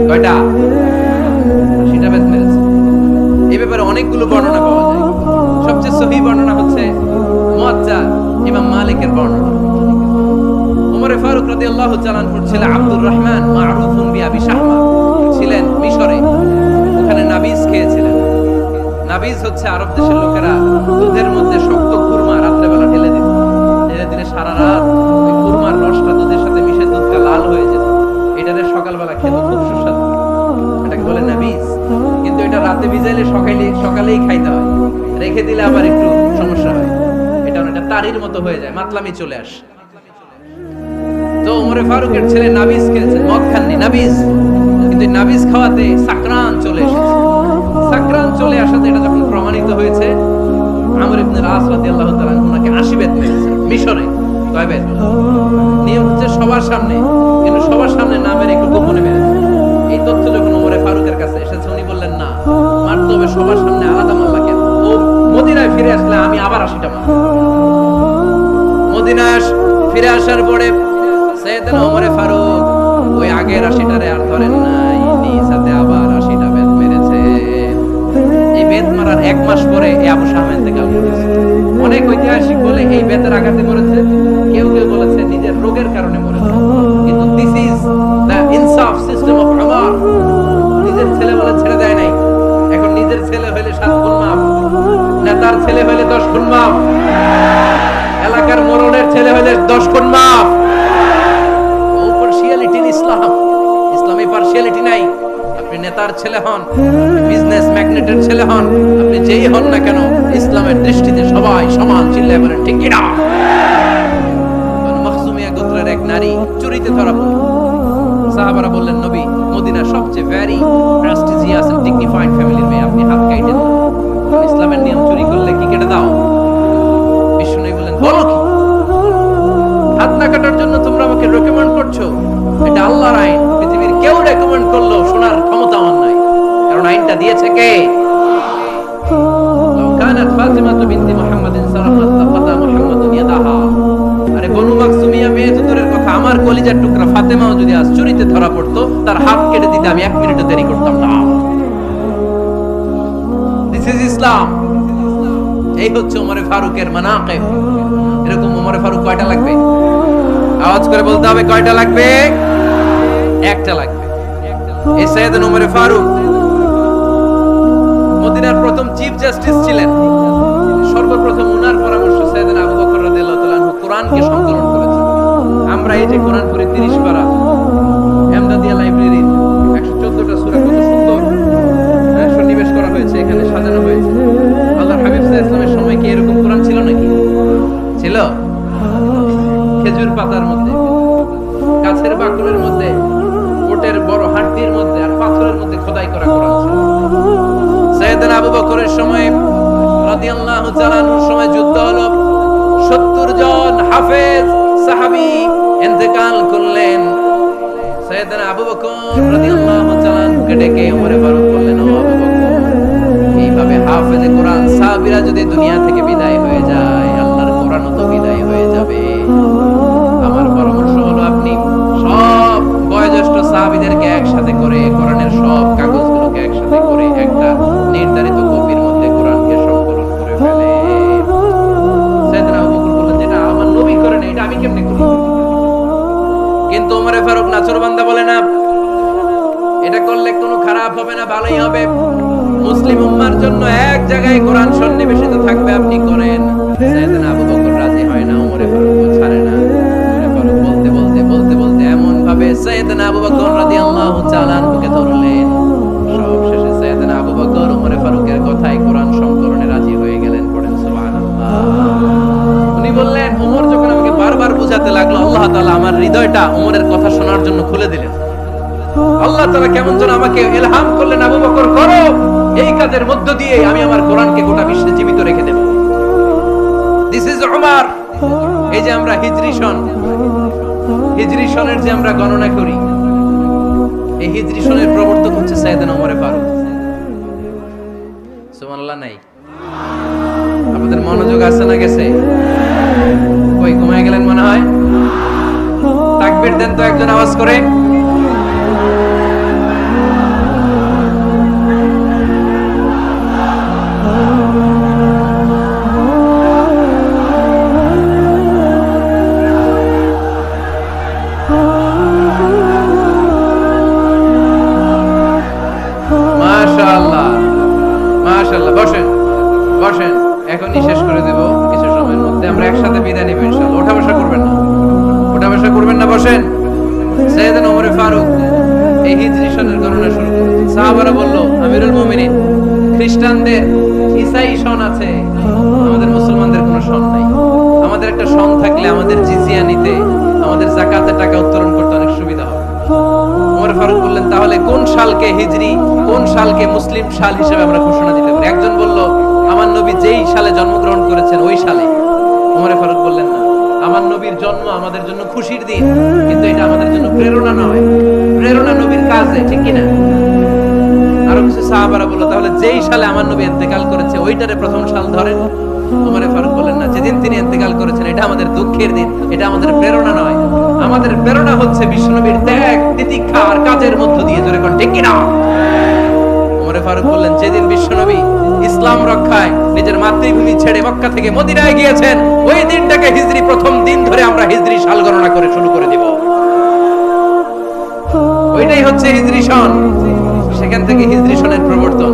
কয়টা? ৮০টা বেত মেরেছেন। এই ব্যাপারে অনেকগুলো বর্ণনা পাওয়া যায়। সবচেয়ে সহিহ বর্ণনা হচ্ছে মুয়াত্তা ইমাম মালিকের বর্ণনা। রাদিয়াল্লাহু তাআলা আনহুর ছেলে আব্দুর রহমান মারুফুন বিআবি শাহমা ছিলেন মিশরে, ওখানে নাবিজ খেয়েছিলেন। নাবিজ হচ্ছে আরব দেশের লোকেরা দুধের মধ্যে শক্ত খুরমা রাত্রে বেলা ঢেলে দিত, ঢেলে দিলে সারা রাত ওই খুরমার রসটা দুধের সাথে মিশে দুধটা লাল হয়ে যেত। এটারে সকালবেলা খেত, খুব সুস্বাদু, এটাকে বলে নাবিজ। কিন্তু এটা রাতে ভিজাইলে সকালেই খাইতে হয়, রেখে দিলে আবার একটু সমস্যা হয়, এটা অনেকটা তারির মতো হয়ে যায়, মাতলামি চলে আসে। তো ওমরে ফারুকের ছেলে নাবিজ খেয়েছেন, মদ খাননি, নাবিজ। কিন্তু নাবিজ খাওয়াতে সাকরান চলে এসেছে। সাকরান চলে আসাতে এটা যখন প্রমাণিত হয়েছে, আমর ইবনে আস রাদিয়াল্লাহু তাআলা ওনাকে 80 বেত মেরেছেন মিশরে। কয় বেত? নিয়ম হচ্ছে সবার সামনে, কিন্তু সবার সামনে না মেরে একটু গোপনে মেরেছে। এই তথ্য যখন ওমরে ফারুকের কাছে এসেছে, উনি বললেন না, মারতে হবে সবার সামনে, আলাদা মারলা কেন? ও মদিনায় ফিরে আসলে আমি আবার 80টা মারব। মদিনায় ফিরে আসার পরে সাইয়েদনা ওমরে ফারুক ওই আগের 80টারে আর ধরেন নাই, নিজ হাতে আবার 80টা বেত মেরেছে। এই বেত মারার 1 মাস পরে এই আবু শাহমা ইন্তেকাল করেছে। অনেক ঐতিহাসিক বলে এই বেতের আঘাতে মরেছে, কেউ কেউ বলেছে নিজের রোগের কারণে মরেছে। কিন্তু দিস ইজ দ্য ইনসাফ সিস্টেম অফ উমর। নিজের ছেলে বলে ছেড়ে দেয় নাই, এখন নিজের ছেলে হইলে 7 গুণ মাফ, নেতার ছেলে হইলে 10 গুণ মাফ, এলাকার মোড়লের ছেলে হইলে 10 গুণ মাফ। ইসলামে পার্সিয়ালিটি নাই। আপনি নেতার ছেলে হন, বিজনেস ম্যাগনেটের ছেলে হন, আপনি যেই হন না কেন, ইসলামের দৃষ্টিতে সবাই সমান। চিল্লায় বলেন ঠিক কি না? মাখজুমিয়া গোত্রের এক নারী চুরিতে ধরা পড়ল। সাহাবারা বললেন, নবী, মদিনার সবচেয়ে ভেরি প্রেস্টিজিয়াস এন্ড ডিগনিফাইড ফ্যামিলির মেয়ে, আপনি হাত কাটে দাও। ইসলামের নিয়ম চুরি করলে কি কেটে দাও? বিষ্ণু বললেন, বলো কি? হাত না কাটার জন্য তোমরা আমাকে রেকমেন্ড করছো? এটা আল্লাহর আইন, পৃথিবীর কেউ রেকমেন্ড করলো শোনার ক্ষমতা আমার নাই, কারণ আইনটা দিয়েছে কে? কানাত ফাতিমা বিনতি মুহাম্মাদিন সারাফাত ফাতা মুহাম্মাদুন ইয়াদাহা। আরে বনু মাকসুমিয়া মেয়ে দূরের কথা, আমার কলিজার টুকরা ফাতেমাও যদি আজ চুরিতে ধরা পড়তো, তার হাত কেটে দিতে আমি 1 মিনিটও দেরি করতাম না। দিস ইজ ইসলাম। এই হচ্ছে ওমরে ফারুকের মানাকিব। এরকম ওমরে ফারুক কয়টা লাগবে? আওয়াজ করে বলতে হবে, কয়টা লাগবে? একটা লাগবে। এই সাইয়েদনা ওমরে ফারুক মদিনার প্রথম চিফ জাস্টিস ছিলেন। সর্বপ্রথম ওনার পরামর্শ সাইয়েদনা আবু বকর রাদিয়াল্লাহু তাআলা আনহু কোরআনকে সংকলন করেছেন। আমরা এই যে কোরআন পড়ি 30 পারা, এমদাদিয়া লাইব্রেরির 114টা সূরা, কত সুন্দর সন্নিবেশ করা হয়েছে, এখানে সাজানো হয়েছে। আল্লাহর হাবিব সাল্লাল্লাহু আলাইহি ওয়াসাল্লামের সময় কি এরকম কোরআন ছিল নাকি? ছিল? খেজুর পাতার মধ্যে, গাছের বাকলের মধ্যে, ওটের বড় হাড্ডির মধ্যে আর পাথরের মধ্যে খোদাই করা কোরআন ছিল। সাইয়েদনা আবু বকরের সময় রাদিয়াল্লাহু তাআলা আনহুর সময় যুদ্ধ হলো, 70 জন হাফেজ সাহাবী ইন্তেকাল করলেন। সাইয়েদনা আবু বকর রাদিয়াল্লাহু তাআলা আনহুকে ডেকে ওমরে ফারুক বললেন, ও আবু বকর, এইভাবে হাফেজে কোরআন সাহাবীরা যদি দুনিয়া থেকে বিদায় হয়ে যায়, আল্লাহর কোরআনও তো বিদায় হয়ে যাবে। আমার পরামর্শ হলো, আপনি সব বয়োজ্যেষ্ঠ সাহাবীদেরকে একসাথে করে কোরআনের সব কাগজগুলোকে একসাথে করে একটা নির্ধারিত কপির মধ্যে কোরআনকে সংকলন করে ফেলে। সাইয়েদনা আবু বকর বললেন, যেটা আমার নবী করে না, এটা আমি কেমনে করি? কিন্তু ওমরে ফারুক নাচরবান্দা বলে, না, এটা করলে কোনো খারাপ হবে না, ভালোই হবে। মুসলিম উম্মার জন্য এক জায়গায় কোরআন সন্নিবেশিত থাকবে, আপনি করেন। সাইয়েদনা আবু বকর রাজি হয় না, ওমরে ফারুক ছাড়ে না। ওমরে ফারুক বলতে বলতে বলতে বলতে এমন ভাবে সাইয়েদনা আবু বকর রাদিয়াল্লাহু তাআলা আনহুকে ধরলেন, সব শেষে সাইয়েদনা আবু বকর ওমরে ফারুকের কথায় কোরআন সংকলনে রাজি হয়ে গেলেন। পড়েন সুবহানাল্লাহ। উনি বললেন, ওমর যখন আমাকে বারবার বোঝাতে লাগলো, আল্লাহ তাআলা আমার হৃদয়টা ওমরের কথা শোনার জন্য খুলে দিলেন। আল্লাহ তাআলা কেমন যেন আমাকে ইলহাম করলেন, আবু বকর করো, এই কাজের মধ্য দিয়ে আমি আমার কোরআনকে গোটা বিশ্বে জীবিত রেখে দেব। This is Umar. এই যে আমরা হিজরি সনের যে আমরা গণনা করি, এই হিজরি সনের প্রবর্তক হচ্ছে সাইয়েদনা ওমরে ফারুক। সুবহানাল্লাহ। নাই? আপনাদের মনোযোগ আছে না গেছে? কই ঘুমায় গেলেন মনে হয়? তাকবীর দেন তো একজন আওয়াজ করে। আমিরুল মুমিনিন। খ্রিস্টানদের ঈসাই সন আছে, আমাদের মুসলমানদের কোনো সন নাই। আমাদের একটা সন থাকলে আমাদের জিজিয়া নিতে, আমাদের যাকাতের টাকা উত্তোলন করতে অনেক সুবিধা হবে। ওমর ফারুক বললেন, তাহলে কোন সালকে হিজরি, কোন সালকে মুসলিম সাল হিসেবে আমরা ঘোষণা দিতে পারি? একজন বলল, আমার নবী যেই সালে জন্মগ্রহণ করেছেন ওই সালে। ওমর ফারুক বললেন, না, আমার নবীর জন্ম আমাদের জন্য খুশির দিন, কিন্তু এটা আমাদের জন্য প্রেরণা নয়। প্রেরণা নবীর কাজে, ঠিক কিনা? আরো কিছু সাহাবারা বলল, তাহলে যেই সালে আমার নবী ইন্তেকাল করেছে ওইটারে প্রথম সাল ধরেন। ওমর ফারুক বললেন, না, যেদিন তিনি ইন্তেকাল করেছেন এটা আমাদের দুঃখের দিন, এটা আমাদের প্রেরণা নয়। আমাদের প্রেরণা হচ্ছে বিশ্বনবীর ত্যাগ, তিতিক্ষা আর কাজের মধ্য দিয়ে। জোরে কোন ঠিক কিনা? ওমর ফারুক বললেন, যেদিন বিশ্বনবী ইসলাম রক্ষায় নিজের মাতৃভূমি ছেড়ে মক্কা থেকে মদিনায় গিয়েছেন, ওই দিনটাকে হিজরি প্রথম দিন ধরে আমরা হিজরি সাল গণনা করে শুরু করে দিব। ওইটাই হচ্ছে হিজরি সন। সেখান থেকে হিজরি সনের প্রবর্তন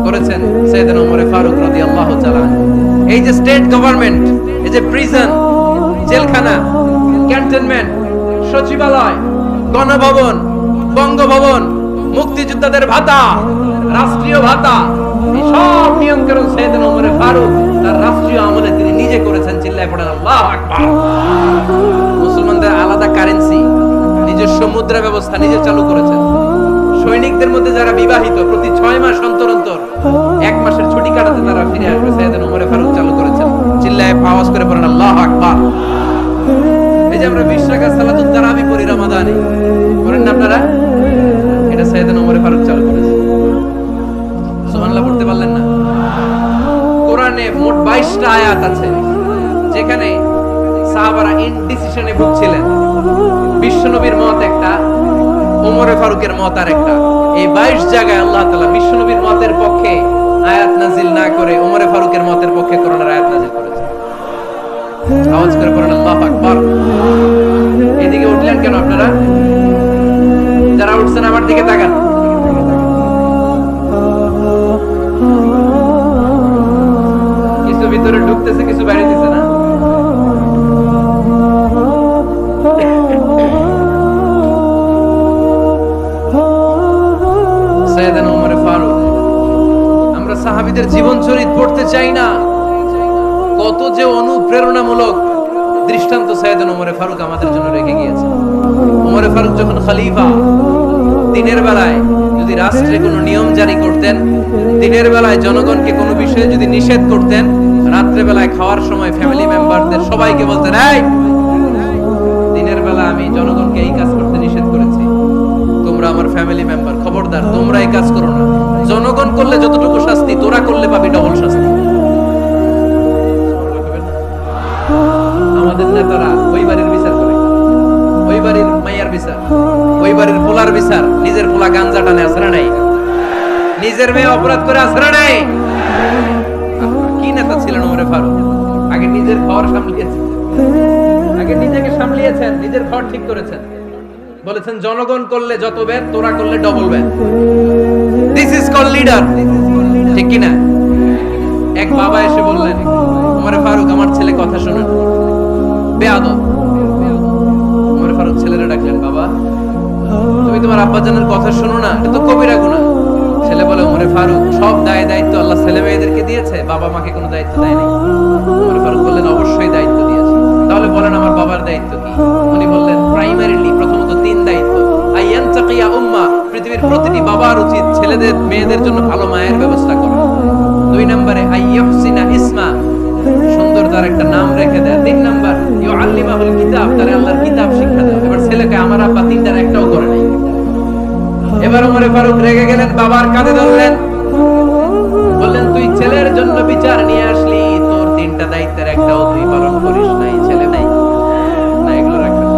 করেছেন সাইয়েদনা ওমর ফারুক রাদিয়াল্লাহু তাআলা। এই যে স্টেট গভর্নমেন্ট, এই যে প্রিজন, জেলখানা, ক্যান্টনমেন্ট, সচিবালয়, গণভবন, বঙ্গভবন, মুক্তিযোদ্ধাদের ভাতা, রাষ্ট্রীয় ভাতা, এই সব নিয়মকানুন সাইয়েদনা ওমর ফারুক তার রাষ্ট্রীয় আমলে তিনি নিজে করেছেন। চিল্লায় পড়েন আল্লাহু আকবার। মুসলমানদের আলাদা কারেন্সি, নিজস্ব মুদ্রা ব্যবস্থা নিজে চালু করেছেন। সৈনিকদের মধ্যে যারা বিবাহিত, প্রতি 6 মাস অন্তর অন্তর 1 মাসের ছুটি কাটাতে তারা ফিরে আসবে, সাইয়েদনা ওমর ফারুক চালু করেছেন। চিল্লায় আওয়াজ করে পড়েন আল্লাহু আকবার। এই যে আমরা 20 রাকাত সালাতুত তারাবি পড়ি রমাদানে, করেন না আপনারা? এটা সাইয়েদনা ওমর ফারুক চালু করেছেন। সুবহানাল্লাহ পড়তে পারলেন না? কোরআনে মোট 22টা আয়াত আছে যেখানে সাহাবারা ইনডিসিশনে ভুগছিলেন। বিশ্বনবীর মত একটা, ওমর ফারুকের মত আর একটা। এই 22 জায়গায় আল্লাহ তাআলা বিশ্বনবীর মতের পক্ষে আয়াত নাজিল না করে ওমর ফারুকের মতের পক্ষে কোরআনের আয়াত নাজিল করেছেন। আওয়াজ করে পড়েন আল্লাহু আকবার। এদিকে উঠলেন কেন আপনারা? যারা উঠছেন আমার দিকে তাকান। কিছু ভিতরে ঢুকতেছে, কিছু বাইরে দিতেছে না? সাইয়েদনা ওমর ফারুক, আমরা সাহাবীদের জীবন চরিত পড়তে চাই না, কত যে অনুপ্রেরণামূলক দৃষ্টান্ত সাইয়েদনা ওমর ফারুক আমাদের জন্য রেখে গিয়েছে। ওমর ফারুক যখন খলিফা, দিনের বেলায় যদি রাষ্ট্রে কোনো নিয়ম জারি করতেন, দিনের বেলায় জনগণকে কোনো বিষয়ে যদি নিষেধ করতেন, রাত্রে বেলায় খাওয়ার সময় ফ্যামিলি মেম্বারদের সবাইকে বলতেন, এই দিনের বেলা আমি জনগণকে এই কাজ করতে নিষেধ করেছি, তোমরা আমার ফ্যামিলি মেম্বার, খবরদার তোমরা এই কাজ করো না। জনগণ করলে যতটুকু শাস্তি, তোরা করলে পাবি ডবল শাস্তি। আমাদের নেতারা ওই বাড়ির বিচার করে, ওই বাড়ির মাইয়ার বিচার, ওই বাড়ির পোলার বিচার, নিজের পোলা গাঞ্জা টানে আসরা নাই, নিজের মেয়ে অপরাধ করে আসরা নাই। কি নেতা ছিলেন ওমর ফারুক? আগে নিজের ঘর সামলিয়েছেন, আগে নিজেকে সামলিয়েছেন, নিজের ঘর ঠিক করেছেন। বলেছেন জনগণ করলে যত ব্যান, তোরা করলে double ban. This is call leader, ঠিক কি না? এক বাবা এসে বললেন, ওমর ফারুক আমার ছেলে কথা শোনেন, বেয়াদব। ওমর ফারুক ছেলেরা ডাকলেন, বাবা তুমি তোমার আব্বা জানের কথা শোনো না, এটা তো কবিরা গুনাহ। ছেলে বলে, ওমর ফারুক সব দায় দায়িত্ব আল্লাহ ছেলে মেয়েদেরকে দিয়েছে, বাবা মাকে কোনো দায়িত্ব দেয়নি। ওমর ফারুক বললেন, অবশ্যই দায়িত্ব দিয়েছে। তাহলে বলেন আমার বাবার দায়িত্ব কি? উনি বললেন, প্রাইমারিলি প্রথমত 3 দায়িত্ব। আইয়ান তাকিয়া উম্মাহ, পৃথিবীর প্রতিটি বাবার উচিত ছেলেদের মেয়েদের জন্য ভালো মায়ের ব্যবস্থা করা। 2 নম্বরে আইয়াহসিনা ইসমা, সুন্দর তার একটা নাম রেখে দেয়। 3 নাম্বার ইউআল্লিমাহুল কিতাব, তার আল্লাহর কিতাব শিক্ষা দেয়। এবার ছেলেকে আমার আব্বা 3টার একটাও করে নাই। এবার ওমর ফারুক রেগে গেলেন, বাবার কাঁধে ধরলেন, বললেন তুই ছেলের জন্য বিচার নিয়ে আসলি, তোর 3টা দায়িত্বের একটাও তুই পালন করিস নাই। ছেলে নাই না, এগুলো রাখবেন,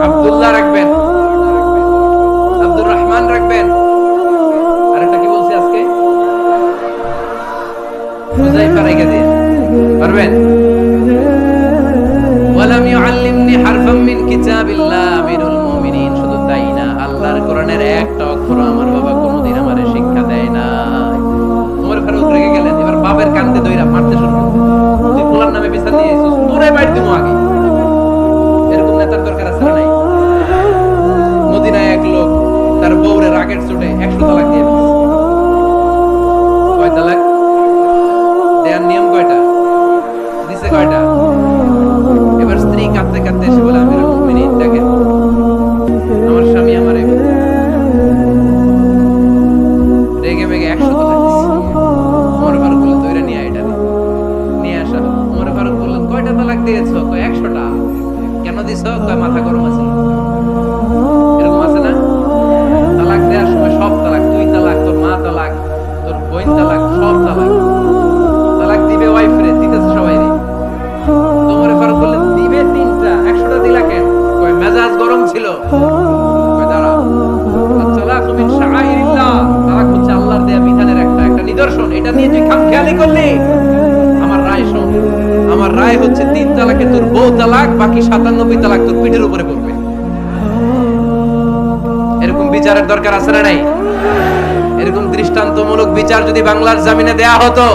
আব্দুল্লাহ রাখবেন, আব্দুর রহমান রাখবেন, আর একটা কি বলছি আজকে, হুযায়ফা রেখে দিয়ে পারবেন। ওয়ালাম ইউআল্লিমনি হারফাম মিন কিতাবিল্লাহ আমিরুল মুমিনিন, শুধু তাই না, আল্লাহর কোরআনের একটা অক্ষর আমার বাবা কোনোদিন আমারে শিক্ষা দেয় না। ওমর ফারুক রেগে গেলেন, এবার বাবার কান্দে দইরা মারতে শুরু করলেন। তুই পোলার নামে বিচার নিয়ে এসেছিস, তোরে মাইর দিমু আগে। এরকম নেতার দরকার আছে না? নাই। মদিনায় এক লোক তার বউরে রাগের চোটে 100 তালাক দিয়ে দিয়েছে। দিছো, কয় মাথা গরম আছে। এরকম আছে না? তালাক দেওয়ার সময় সব তালাক, তুই তালাক, তোর মা তালাক, তোর বোন তালাক, সব তালাক। তালাক দিবে ওয়াইফ রে, দিতেছে সবাই রে। তোমারে ফারুক বললেন দিবে 3টা, 100টা দিলা কেন? কয় মেজাজ গরম ছিল। কয় দাঁড়া, তালাক মিন শাআইরিল্লাহ, তালাক হচ্ছে আল্লাহর দেয়া বিধানের একটা নিদর্শন। এটা নিয়ে তুই খামখেয়ালি করলি, আমার রায় শোন। আমার রায় হচ্ছে 3 তালাকে তোর বউ তালাক, বাকি 97 তালাক তোর পিঠের উপরে পড়বে। এরকম বিচারের দরকার আছে না নাই? এরকম দৃষ্টান্তমূলক বিচার যদি বাংলার জমিনে দেয়া হতো,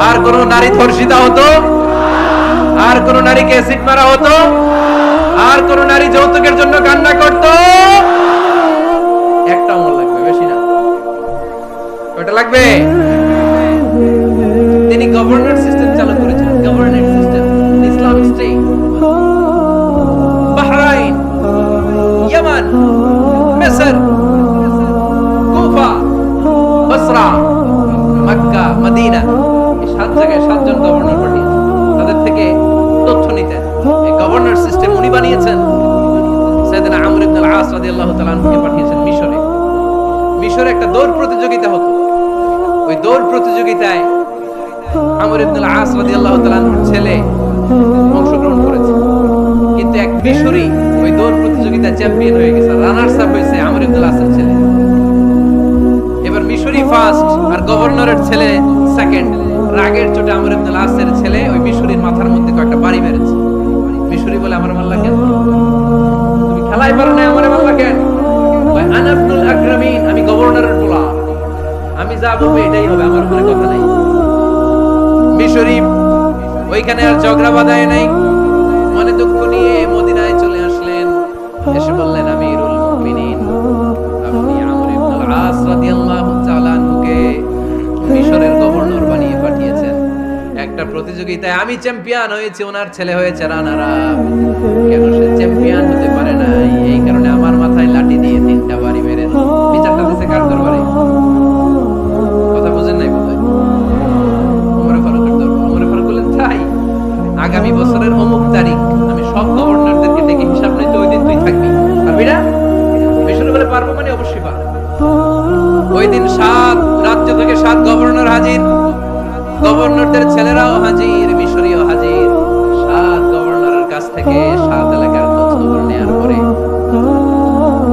আর কোন নারী ধর্ষিতা হতো, আর কোন নারীকে অ্যাসিড মারা হতো, আর কোন নারী যৌতুকের জন্য কান্না করত, একটা আমল লাগবে, বেশি না। কয়টা লাগবে? তিনি গভর্নর সিস্টেম চালু করেছেন, governor system, Islamic state. Bahrain, ইয়ামান, মিসর, কুফা, বসরা, মক্কা, মদিনা, এই 7 জায়গায় 7 জন গভর্নর পাঠিয়েছেন। তাদের থেকে তথ্য নিতেন। এই গভর্নর সিস্টেম উনি বানিয়েছেন। সাইয়েদনা আমর ইবনে আল-আস রাদিয়াল্লাহু তাআলা আনহুকে পাঠিয়েছেন মিশরে। মিশরে একটা দৌড় প্রতিযোগিতা হতো। ওই দৌড় প্রতিযোগিতায় আমর ইবনে আল-আস রাদিয়াল্লাহু তাআলা আনহুর ছেলে অংশগ্রহণ করেছে, কিন্তু এক মিশরি ওই দৌড় প্রতিযোগিতায় চ্যাম্পিয়ন হয়ে গেছে, রানার্স আপ হয়েছে আমর ইবনে আল-আসের ছেলে। এবার মিশরি ফার্স্ট আর গভর্নরের ছেলে সেকেন্ড। রাগের চোটে আমর ইবনে আল-আসের ছেলে ওই মিশরির মাথার মধ্যে কয়েকটা বাড়ি মেরেছে। মিশরি বলে, আমার মাল্লা কেন? তুমি খেলাই পারো না, আমার মাল্লা কেন? ভাই আনা ইবনুল আকরামিন, আমি গভর্নরের পোলা, আমি যা বলবো এটাই হবে, আমার উপরে কথা নাই। মিশরি ওইখানে আর ঝগড়া বাঁধায় নাই, মনে দুঃখ নিয়ে মদিনায় চলে আসলেন। এসে বললেন, আমিরুল মুমিনিন, আপনি আমর ইবনে আল-আস রাদিয়াল্লাহু তাআলা আনহুকে মিশরের গভর্নর বানিয়ে পাঠিয়েছেন। একটা প্রতিযোগিতায় আমি চ্যাম্পিয়ন হয়েছি, ওনার ছেলে হয়েছে রানার আপ। কেন সে চ্যাম্পিয়ন হতে পারে নাই? এই কারণে আমার মাথায় লাঠি দিয়ে 3টা বাড়ি মেরে বিচারটা দিতে কার দরবারে? কথা বুঝেন নাই বোধহয়? ওমর ফারুকের দরবার। ওমর ফারুক বললেন, তাই আগামী বছরের অমুক তারিখ আমি সব গভর্নরদেরকে ডেকে হিসাব নিতে, ওই দিন তুই থাকবি, পারবি না? মিশরে বলে, পারবো মানে অবশ্যই পারবো। ওই দিন 7 রাজ্য থেকে 7 গভর্নর হাজির, গভর্নরদের ছেলেরাও হাজির, মিশরীয় হাজির। 7 গভর্নরের কাছ থেকে 7 এলাকার খোঁজ খবর নেওয়ার পরে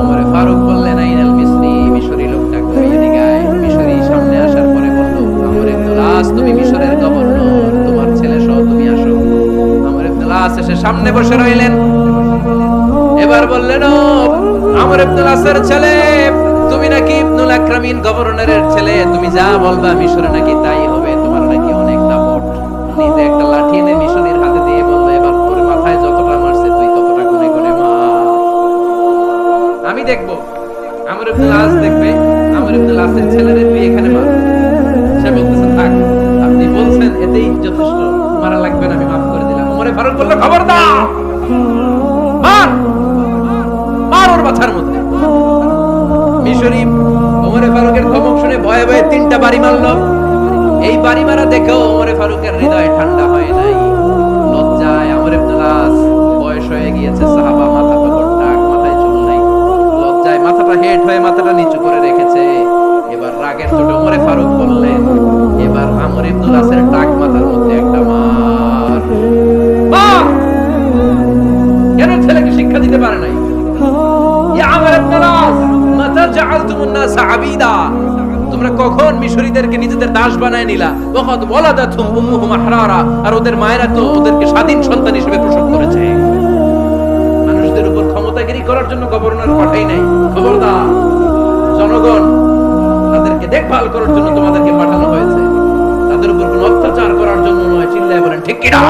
ওমর ফারুক বললেন, আইনাল মিসরি, মিশরী লোকটা কই, এদিকে আয়। মিশরী সামনে আসার পরে বলল, আমর ইবনে আল-আস, তুমি মিশরের গভর্নর, তোমার ছেলে সহ তুমি আসো। আমর ইবনে আল-আস এসে সামনে বসে রইলেন। এবার বললেন, ও আমর ইবনে আল-আসের ছেলে, তুমি নাকি ইবনুল আকরামিন গভর্নরের ছেলে, তুমি যা বলবা মিশরে নাকি তাই হবে, তোমার নাকি অনেক দাপট। নিজে একটা লাঠি এনে মিশরীর হাতে দিয়ে বলল, এবার তোর মাথায় যতটা মারছে তুই ততটা গুনে গুনে মার, আমি দেখবো। আমর ইবনে আল-আস দেখবে, আমর ইবনে আল-আসের ছেলেরে তুই এখানে মার। সে বলতেছে, থাক, আপনি বলছেন এতেই যথেষ্ট, মারা লাগবে না, আমি মাফ করে দিলাম। ওমর ফারুক বলল, খবরদার, মার, মার ওর মাথার মধ্যে। মিশরী ওমর ফারুকের ধমক শুনে ভয়ে ভয়ে 3টা বাড়ি মারল। এই বাড়ি মারা দেখেও ওমর ফারুকের হৃদয় ঠান্ডা হয় নাই। লজ্জায় আমর ইবনে আল-আস, বয়স হয়ে গিয়েছে, সাহাবা, মাথা তো টাক, মাথায় চুল নাই, লজ্জায় মাথাটা হেট হয়ে মাথাটা নিচু করে রেখেছে। এবার রাগের চোটে ওমর ফারুক বললেন, এবার আমর ইবনে আল-আসের টাক মাথার মধ্যে একটা মার। কেন ছেলেকে শিক্ষা দিতে পারে নাই? ইয়া আমর ইবনে আল-আস, মাতা জাআলতুমুন নাস আবিদা, তোমরা কখন মিশরীদেরকে নিজেদের দাস বানায় নিলা? ওয়াকাদ ওয়ালাদাতুহুম উম্মুহুম আহরারা, আর ওদের মায়েরা তো ওদেরকে স্বাধীন সন্তান হিসেবে প্রসব করেছে। মানুষদের উপর ক্ষমতাগিরি করার জন্য গভর্নর পাঠাই নাই। খবরদার, জনগণ, তাদেরকে দেখভাল করার জন্য তোমাদেরকে পাঠানো হয়েছে, তাদের উপর কোনো অত্যাচার করার জন্য নয়। চিল্লায় বলেন ঠিক কি না?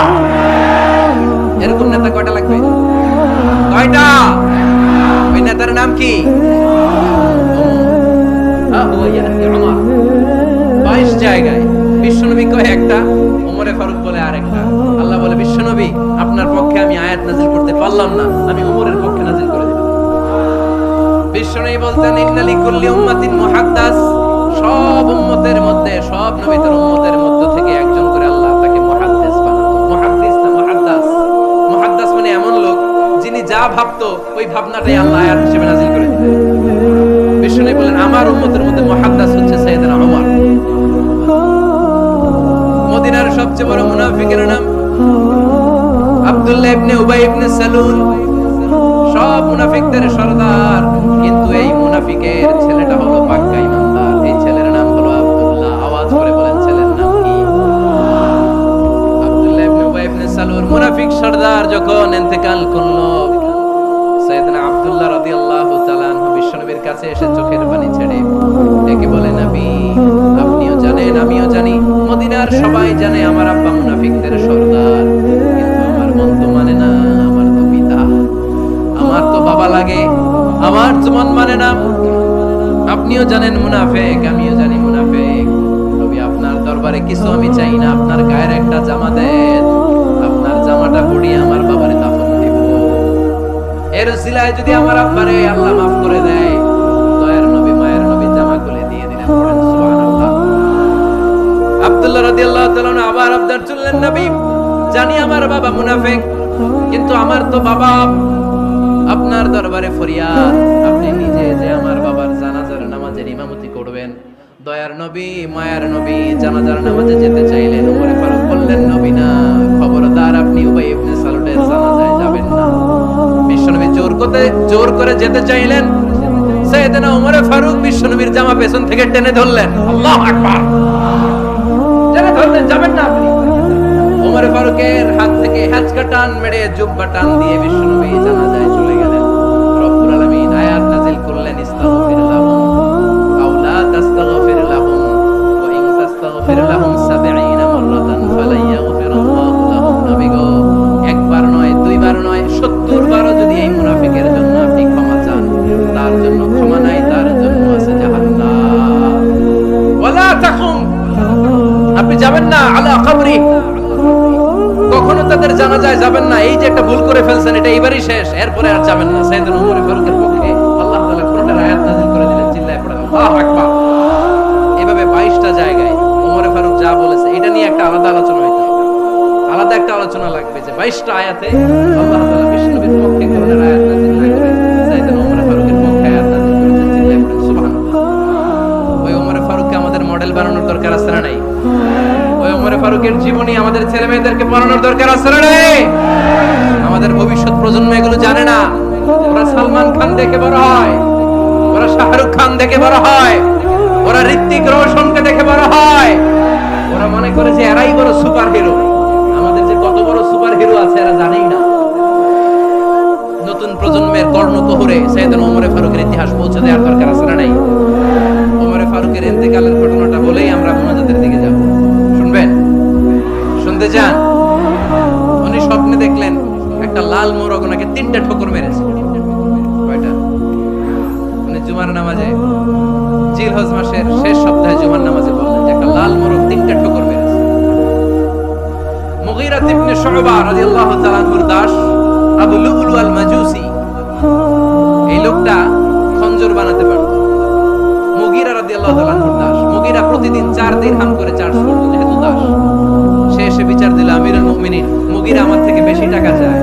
এরকম নেতা কয়টা লাগবে? কয়টা? ওই নেতার নাম কি? 22 জায়গায় বিশ্বনবী কয় একটা, ওমরে ফারুক বলে আরেকটা। আল্লাহ বলে, বিশ্বনবী, আপনার পক্ষে আমি আয়াত নাযিল করতে পারলাম না, আমি ওমরের পক্ষে নাযিল করে দিলাম। বিশ্বনবী বলতেন, ইন্না লিকুল্লি উম্মাতিন মুহাদ্দাস, সব উম্মতের মধ্যে, সব নবীদের উম্মতের মধ্য থেকে একজন করে আল্লাহ তাকে মুহাদ্দিস বানাতো। মুহাদ্দিস না মুহাদ্দাস। মুহাদ্দাস মানে এমন লোক যিনি যা যা ভাবতো ওই ভাবনাটাই আল্লাহ আয়াত হিসেবে নাযিল করে দিলেন। বিষ্ণু বলেন আমার উম্মতের মধ্যে মুহাদ্দাস হচ্ছে সাইয়েদনা ওমর। মদিনার সবচেয়ে বড় মুনাফিকের নাম আব্দুল্লাহ ইবনে উবাই ইবনে সালুল, সব মুনাফিকদের সরদার, কিন্তু এই মুনাফিকের ছেলেটা হলো পাক্কা ইমানদার। এই ছেলের নাম হলো আব্দুল্লাহ। আওয়াজ করে বলেন ছেলের নাম কি? আব্দুল্লাহ ইবনে উবাই ইবনে সালুল মুনাফিক সরদার যখন ইন্তেকাল করলো, সাইয়েদনা আব্দুল্লাহ রাদিয়াল্লাহু তাআলা আনহু বিশ্বনবীর কাছে এসে চোখের পানি ছেড়ে ডেকে বলে, নবী আপনিও জানেন আমিও জানি, মদিনার সবাই জানে আমার আব্বা মুনাফিকদের সরদার, কিন্তু আমার মন তো মানে না, আমার তো পিতা, আমার তো বাবা লাগে, আমার তো মন মানে না। আপনিও জানেন মুনাফিক, আমিও জানি মুনাফিক। নবী আপনার দরবারে কিছু আমি চাই না, আপনার গায়ের একটা জামা দেন, আপনার জামাটা পরিয়ে আমার বাবারে দাফন দিব। এর উসিলায় যদি আমার আব্বারে আল্লাহ মাফ করে দেয়, দয়ার নবী মায়ের নবী জামা খুলে দিয়ে দিলেন। পড়েন সুবহানাল্লাহ। আব্দুল্লাহ রাদিয়াল্লাহু তাআলা আবার আবদার চললেন, নবী জানি আমার বাবা মুনাফিক, কিন্তু আমার তো বাবা, আপনার দরবারে ফরিয়াদ, আপনি নিজে যে আমার বাবার জানাজার নামাজের ইমামতি করবেন। দয়ার নবী মায়ার নবী জানাজার নামাজে যেতে চাইলেন। ওমরে ফারুক বললেন, নবী না, খবরদার আপনি উবাই ইবনে সালুলের জানাজায় যাবেন না। বিশ্বনবী জোর করে যেতে চাইলেন। সাইয়েদনা ওমরে ফারুক বিশ্বনবীর জামা পেছন থেকে টেনে ধরলেন। আল্লাহু আকবার, টেনে ধরলেন, যাবেন না আপনি। ওমরে ফারুকের হাত থেকে হ্যাচকা টান মেরে জুব্বা টান দিয়ে বিশ্বনবী জানাজায় চলে গেলেন। রব্বুল আলামিন আয়াত নাযিল করলেন, ইস্তাগফির লাহুম আও লা তাস্তাগফির লাহুম ওয়া ইন তাস্তাগফির লাহুম ৭০ মাররাতান ফালা ইয়াগফিরুল্লাহু লাহুম। নবী গো, একবার নয় দুইবার নয় ৭০ বারও যদি এই মুনাফিকের জন্য আপনি ক্ষমা চান, তার জন্য ক্ষমা নাই, তার জন্য আছে জাহান্নাম। ওয়ালা তাকুম, আপনি যাবেন না আলা কবরি, কখনো তাদের জানাজায় যাবেন না। এই যে একটা ভুল করে ফেলছেন, এটা এবারই শেষ, এরপরে আর যাবেন না। সাইয়েদনা ওমর ফারুকের পক্ষে আল্লাহ তাআলা কোরআনের আয়াত নাযিল করে দিলেন। চিল্লায়ে পড়েন আল্লাহু আকবার। এভাবে 22টা জায়গায় ওমর ফারুক যা বলেছে, এটা নিয়ে একটা আলাদা আলোচনা হইতে হবে, আলাদা একটা আলোচনা লাগবে যে 22টা আয়াতে আল্লাহ তাআলা বিশ্বনবীর পক্ষে কোরআনের আয়াত নাযিল না করে সাইয়েদনা ওমর ফারুকের পক্ষে আয়াত নাযিল করেছেন। চিল্লায়ে পড়েন সুবহানাল্লাহ। ওই ওমর ফারুককে আমাদের মডেল বানানোর দরকার আছে না নাই? ওই ওমর ফারুকের জীবনী আমাদের ছেলে মেয়েদেরকে পড়ানোর দরকার আছে না নাই? আমাদের ভবিষ্যৎ প্রজন্ম এগুলো জানে না। ওরা সালমান খান দেখে বড় হয়, ওরা শাহরুখ খান দেখে বড় হয়, ওরা ঋত্বিক রোশনকে দেখে বড় হয়, ওরা মনে করে যে এরাই বড় সুপার হিরো। আমাদের যে কত বড় সুপার হিরো আছে এরা জানেই না। নতুন প্রজন্মের কর্ণকুহরে সাইয়েদনা ওমর ফারুকের ইতিহাস পৌঁছে দেওয়ার দরকার আছে না নাই? ওমর ফারুকের ইন্তেকালের ঘটনাটা বলেই আমরা মুনাজাতের দিকে যাব। শুনবেন? শুনতে চান? উনি স্বপ্নে দেখলেন একটা লাল মোরগ ওনাকে 3টা ঠোকর মেরেছে। কয়টা? উনি জুমার নামাজে, জিলহজ মাসের শেষ সপ্তাহে জুমার নামাজে বললেন যে একটা লাল মোরগ 3টা ঠোকর মেরেছে। মুগীরা ইবনে শুবা রাদিয়াল্লাহু তাআলা আনহুর দাস আবু লুলু আল মাজুসি, এই লোকটা খঞ্জর বানাতে পারত। মুগীরা রাদিয়াল্লাহু তাআলা আনহুর দাস। মুগীরা প্রতিদিন 4 দিরহাম করে চার্জ করত, যেহেতু দাস। সে এসে বিচার দিল, আমিরুল মুমিনিন মুগীরা আমার থেকে বেশি টাকা চায়,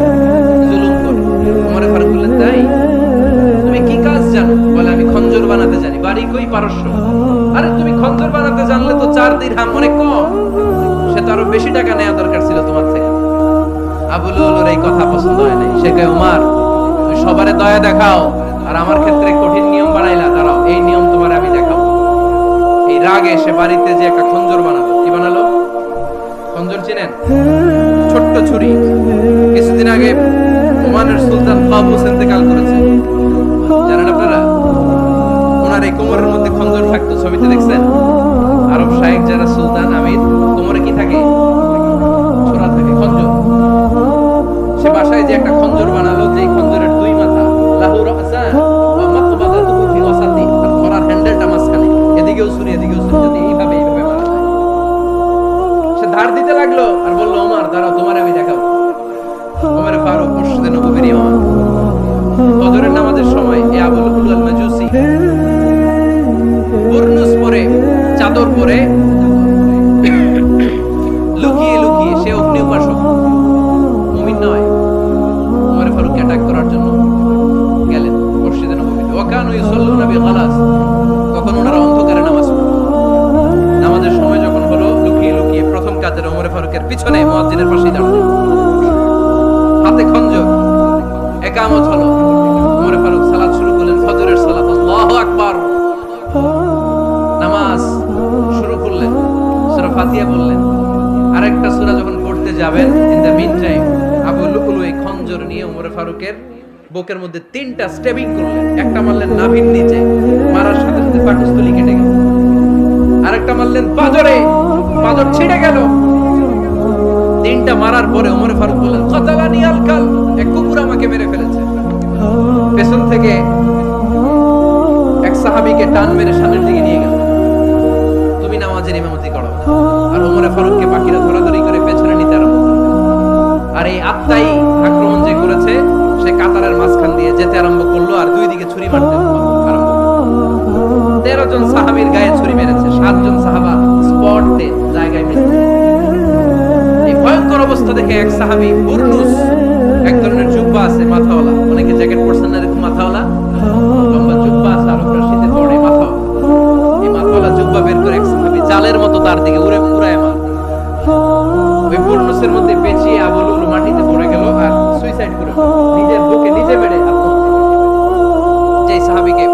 জুলুম করে। ওমর ফারুক বললেন, তাই? তুমি কি কাজ জানো? বলে, আমি খঞ্জর বানাতে জানি। বাড়ি কই? পারস্য। আরে তুমি খঞ্জর বানাতে জানলে তো 4 দিরহাম অনেক কম, সে তো আরো বেশি টাকা নেওয়া দরকার ছিল তোমার থেকে। আবু লুলুর এই কথা পছন্দ হয় নাই। সে কয়, ওমর তুমি সবারে দয়া দেখাও, আর আমার ক্ষেত্রে কঠিন নিয়ম বানাইলা, দাঁড়াও এই নিয়ম তোমার আমি দেখাবো। এই রাগে সে বাড়িতে যে একটা খঞ্জর বানালো। কি বানালো? খঞ্জর চিনেন? ছোট্ট ছুরি। কিছুদিন আগে ওমানের সুলতান কাবুস ইন্তেকাল করেছে, জানেন আপনারা? ওনার এই কোমরের মধ্যে খঞ্জর থাকতো, ছবিতে দেখছেন? আরব শায়েখ যারা সুলতান আমির, কোমরে কি থাকে? ছোরা থাকে, খঞ্জর। সে বাসায় যে একটা খঞ্জর বানালো, যে খঞ্জরের 2 মাথা, লাহু রাসান ওয়া মাকবাদাতুহু ফি ওয়াসাতি, আর ধরার হ্যান্ডেলটা মাঝখানে, এদিকেও ছুরি এদিকেও ছুরি, যদি এইভাবে মারা যায়। সে ধার দিতে লাগলো আর বলল, ওমর দাঁড়াও তোমার আমি দেখাবো। ওমর ফারুক মসজিদে নববীর ইমাম, ফজরের নামাজের সময় এই আবু লুলু আল মাজুসি বুরনুস পরে, চাদর পরে, লুকিয়ে লুকিয়ে, সে অগ্নি উপাসক, মুমিন নয়, ওমর ফারুককে অ্যাটাক করার জন্য ফাতিহা বললেন, আরেকটা সূরা যখন পড়তে যাবেন, in the mean time Abu Lulu এই খঞ্জর নিয়ে ওমর ফারুকের বুকের মধ্যে 3টা স্টেবিং করলেন। একটা মারলেন নাভির নিচে, মারার সাথে সাথে পাকস্থলী কেটে গেল। আরেকটা মারলেন পাজরে, পাজর ছিঁড়ে গেল। 3টা মারার পরে ওমর ফারুক বললেন, কাতালানি আল কাল, এক কুকুর আমাকে মেরে ফেলেছে। পেছন থেকে এক সাহাবীকে টান মেরে সামনের দিকে নিয়ে গেল, তুমি নামাজের ইমামতি করো। আর ওমর ফারুককে বাকিরা ধরাধরি করে পেছনে নিতে আরম্ভ করল। আর এই আত্মাই আক্রমণ যে করেছে, সে কাতারের মাঝখান দিয়ে যেতে আরম্ভ করলো আর দুই দিকে ছুরি মারতে আরম্ভ করলো। 13 জন সাহাবীর গায়ে ছুরি মেরেছে, 7 জন সাহাবা স্পট ডেথ, জায়গায় মৃত্যু। এই ভয়ঙ্কর অবস্থা দেখে এক সাহাবী বুরনুস, এক ধরনের জুব্বা আছে মাথাওয়ালা, অনেকে জ্যাকেট পরছেন না এরকম মাথাওয়ালা, লম্বা জুব্বা আছে আর উপরে শীতে পড়ে মাথাওয়ালা, এই মাথাওয়ালা জুব্বা বের করে এক সাহাবী জালের মতো তার দিকে উড়ায় মার। ওই বুরনুসের মধ্যে পেঁচিয়ে আবু লুলু মাটিতে পড়ে গেল আর সুইসাইড করে নিজের বুকে নিজে মেরে আত্মহত্যা। যেই সাহাবীকে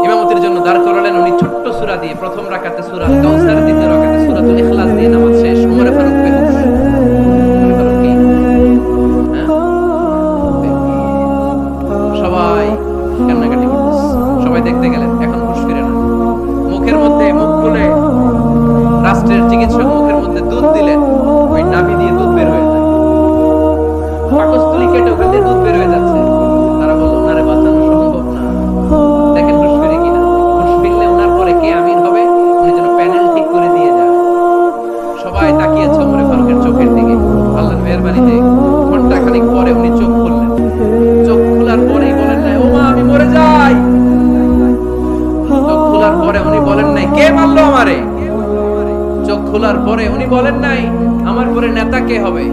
ইমামতির জন্য দাঁড় করালেন, উনি ছোট্ট সূরা দিয়ে প্রথম রাকাতে সূরা কাউসার, দ্বিতীয় রাকাতে সূরাতুল ইখলাস দিয়ে নামাজ শেষ। ওমর ফারুক বেহুশ। ওমর ফারুক কি? সবাই কান্নাকাটি করতেছে, সবাই দেখতে গেলেন, এখন হুঁশ ফিরে না। মুখের মধ্যে মুখ খুলে রাষ্ট্রের চিকিৎসক মুখের মধ্যে দুধ দিলেন, ওই নাভি দিয়ে দুধ বের হয়ে যায়, পাকস্থলী কেটে ওখান দিয়ে দুধ বের হয়ে যাচ্ছে। তারা বলল, ওনারে বাঁচানো সম্ভব না, দেখেন হুঁশ ফিরে কিনা। হুঁশ ফিরলে ওনার পরে কে আমির হবে, উনি যেন প্যানেল ঠিক করে দিয়ে যায়। সবাই তাকিয়েছে ওমর ফারুকের চোখের দিকে। আল্লাহর মেহেরবানিতে ঘন্টা খানিক পরে উনি চোখ খুললেন। চোখ খোলার পরেই বলেন নাই, ওমা আমি মরে যাই। চোখ খোলার পরে উনি বলেন নাই, কে মারলো আমারে। চোখ খোলার পরে উনি বলেন নাই, আমার পরে নেতা কে হবে।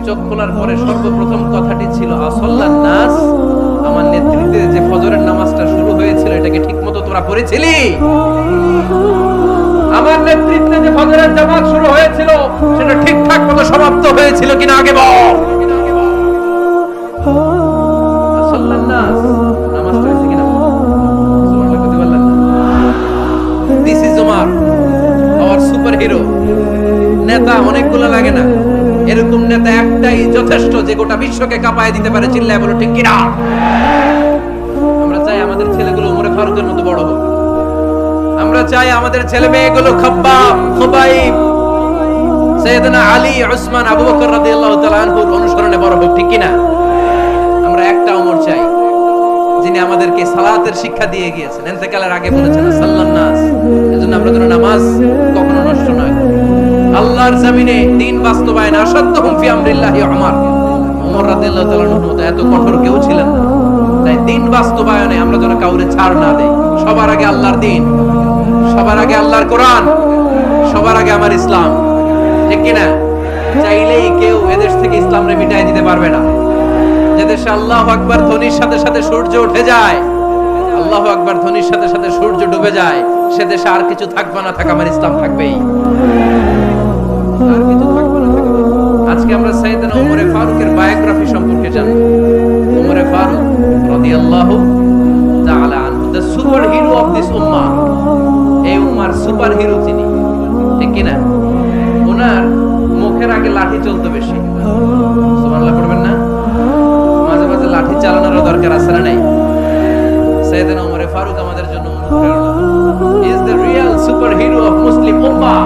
চোখ খোলার পরে সর্বপ্রথম কথাটি ছিল, আসল্লান নাস, আমার নেতৃত্বে যে ফজরের নামাজটা শুরু হয়েছিল, এটাকে ঠিকমতো তোরা পড়েছিলি? আমার নেতৃত্বে যে ফজরের জামাত শুরু হয়েছিল, সেটা ঠিকঠাক মতো সমাপ্ত হয়েছিল কিনা আগে বল। আসল্লান নাস, নামাজটা হয়েছে কিনা সুবহানাল্লাহ কইতে পারলেন না? This is Omar, hour super hero. নেতা অনেকগুলো লাগে না, এরকম নেতা একটাই যথেষ্ট, যে গোটা বিশ্বকে কাঁপায় দিতে পারে। চিল্লায় বলো ঠিক কিনা? আমরা চাই আমাদের ছেলেগুলো ওমর ফারুকের মতো বড় হোক। আমরা চাই আমাদের ছেলে মেয়েগুলো খাব্বাব, খুবাইব, সাইয়েদনা আলী, উসমান, আবু বকর রাদিয়াল্লাহু তাআলা আনহুর অনুসরণে বড় হোক, ঠিক কিনা? আমরা একটা ওমর চাই, যিনি আমাদেরকে সালাতের শিক্ষা দিয়ে গিয়েছেন, ইন্তেকালের আগে বলেছেন সাল্লাল্লাহু নাস। এজন্য আমরা যেন নামাজ কখনো নষ্ট না করি। আল্লাহর জমিনে দ্বীন বাস্তবায়ন আসাদ্দুহুম ফি আমরিল্লাহি ওমর। ওমর রাদিয়াল্লাহু তাআলার মতো এত কঠোর কেউ ছিলেন না। তাই দ্বীন বাস্তবায়নে আমরা যেন কাউরে ছাড় না দেই। সবার আগে আল্লাহর দ্বীন, সবার আগে আল্লাহর কোরআন, সবার আগে আমার ইসলাম, ঠিক কিনা? চাইলেই কেউ এদেশ থেকে ইসলামরে মিটাই দিতে পারবে না। যে দেশে আল্লাহু আকবার ধ্বনির সাথে সাথে সূর্য উঠে যায়, আল্লাহু আকবার ধ্বনির সাথে সাথে সূর্য ডুবে যায়, সে দেশে আর কিছু থাকবে না, থাক আমার ইসলাম থাকবেই। আর কিছু থাকবে না, থাকবে। আজকে আমরা সাইয়েদনা ওমর ফারুকের বায়োগ্রাফি সম্পর্কে জানব। ওমর ফারুক রাদিয়াল্লাহু তাআলা আনহু, the superhero of this উম্মাহ। এই উম্মার সুপার হিরো তিনি, ঠিক কিনা? ওনার মুখের আগে লাঠি চলতো বেশি। সুবহানাল্লাহ পড়বেন না? মাঝে মাঝে লাঠি চালানোরও দরকার আছে না নাই? সাইয়েদনা ওমর ফারুক আমাদের জন্য অনুপ্রেরণা। He is the real superhero of Muslim উম্মাহ।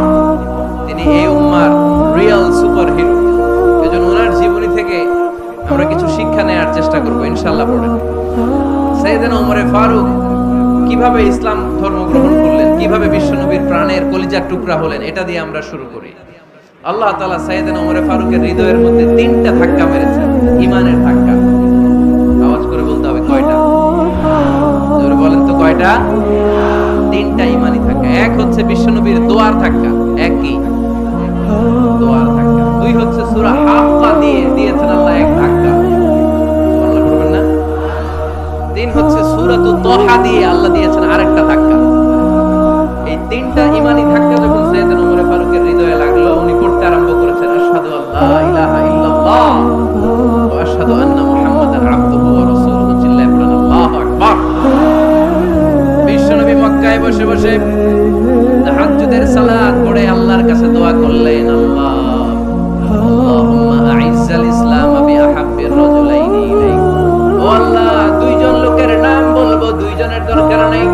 তিনি এই উম্মার রিয়েল সুপার হিরো। এজন্য ওনার জীবনী থেকে আমরা কিছু শিক্ষা নেওয়ার চেষ্টা করব ইনশাআল্লাহ। পড়েন সাইয়েদনা ওমর ফারুক কিভাবে ইসলাম ধর্ম গ্রহণ করলেন, কিভাবে বিশ্বনবীর প্রাণের কলিজার টুকরা হলেন, এটা দিয়ে আমরা শুরু করি। আল্লাহ তাআলা সাইয়েদনা ওমর ফারুকের হৃদয়ের মধ্যে 3টা ধাক্কা মেরেছেন, ঈমানের ধাক্কা। আওয়াজ করে বলতে হবে কয়টা? জোরে বলেন তো কয়টা? 3টা ঈমানি ধাক্কা। এক হচ্ছে বিশ্বনবীর দোয়ার ধাক্কা, এক কি? দোয়ার ধাক্কা। 2 হচ্ছে সূরা হাক্কা দিয়ে দিয়েছেন আল্লাহ এক ধাক্কা, আল্লাহ করবেন না। 3 হচ্ছে সূরাতুত তাহা দিয়ে আল্লাহ দিয়েছেন আরেকটা ধাক্কা। এই 3টা ঈমানি ধাক্কা যখন সাইয়েদনা ওমর ফারুকের হৃদয়ে লাগলো, উনি পড়তে আরম্ভ করেছেন, আশহাদু আল্লা ইলাহা ইল্লাল্লাহ ওয়া আশহাদু আন্না মুহাম্মাদান আবদুহু ওয়া রাসূলুহু। চিল্লায়ে বলেন আল্লাহু আকবার। বিশ্বনবী মক্কায় বসে বসে তাহাজ্জুদের সালাত পড়ে আল্লাহ আল্লাহর কাছে দোয়া করলেন, আল্লাহ আল্লাহুম্মা আইজ্জাল ইসলাম বিআহাব্বির রাজুলাইনি ইলাইক। ও আল্লাহ, দুইজন লোকের নাম বলবো, দুইজনের দরকার নেই,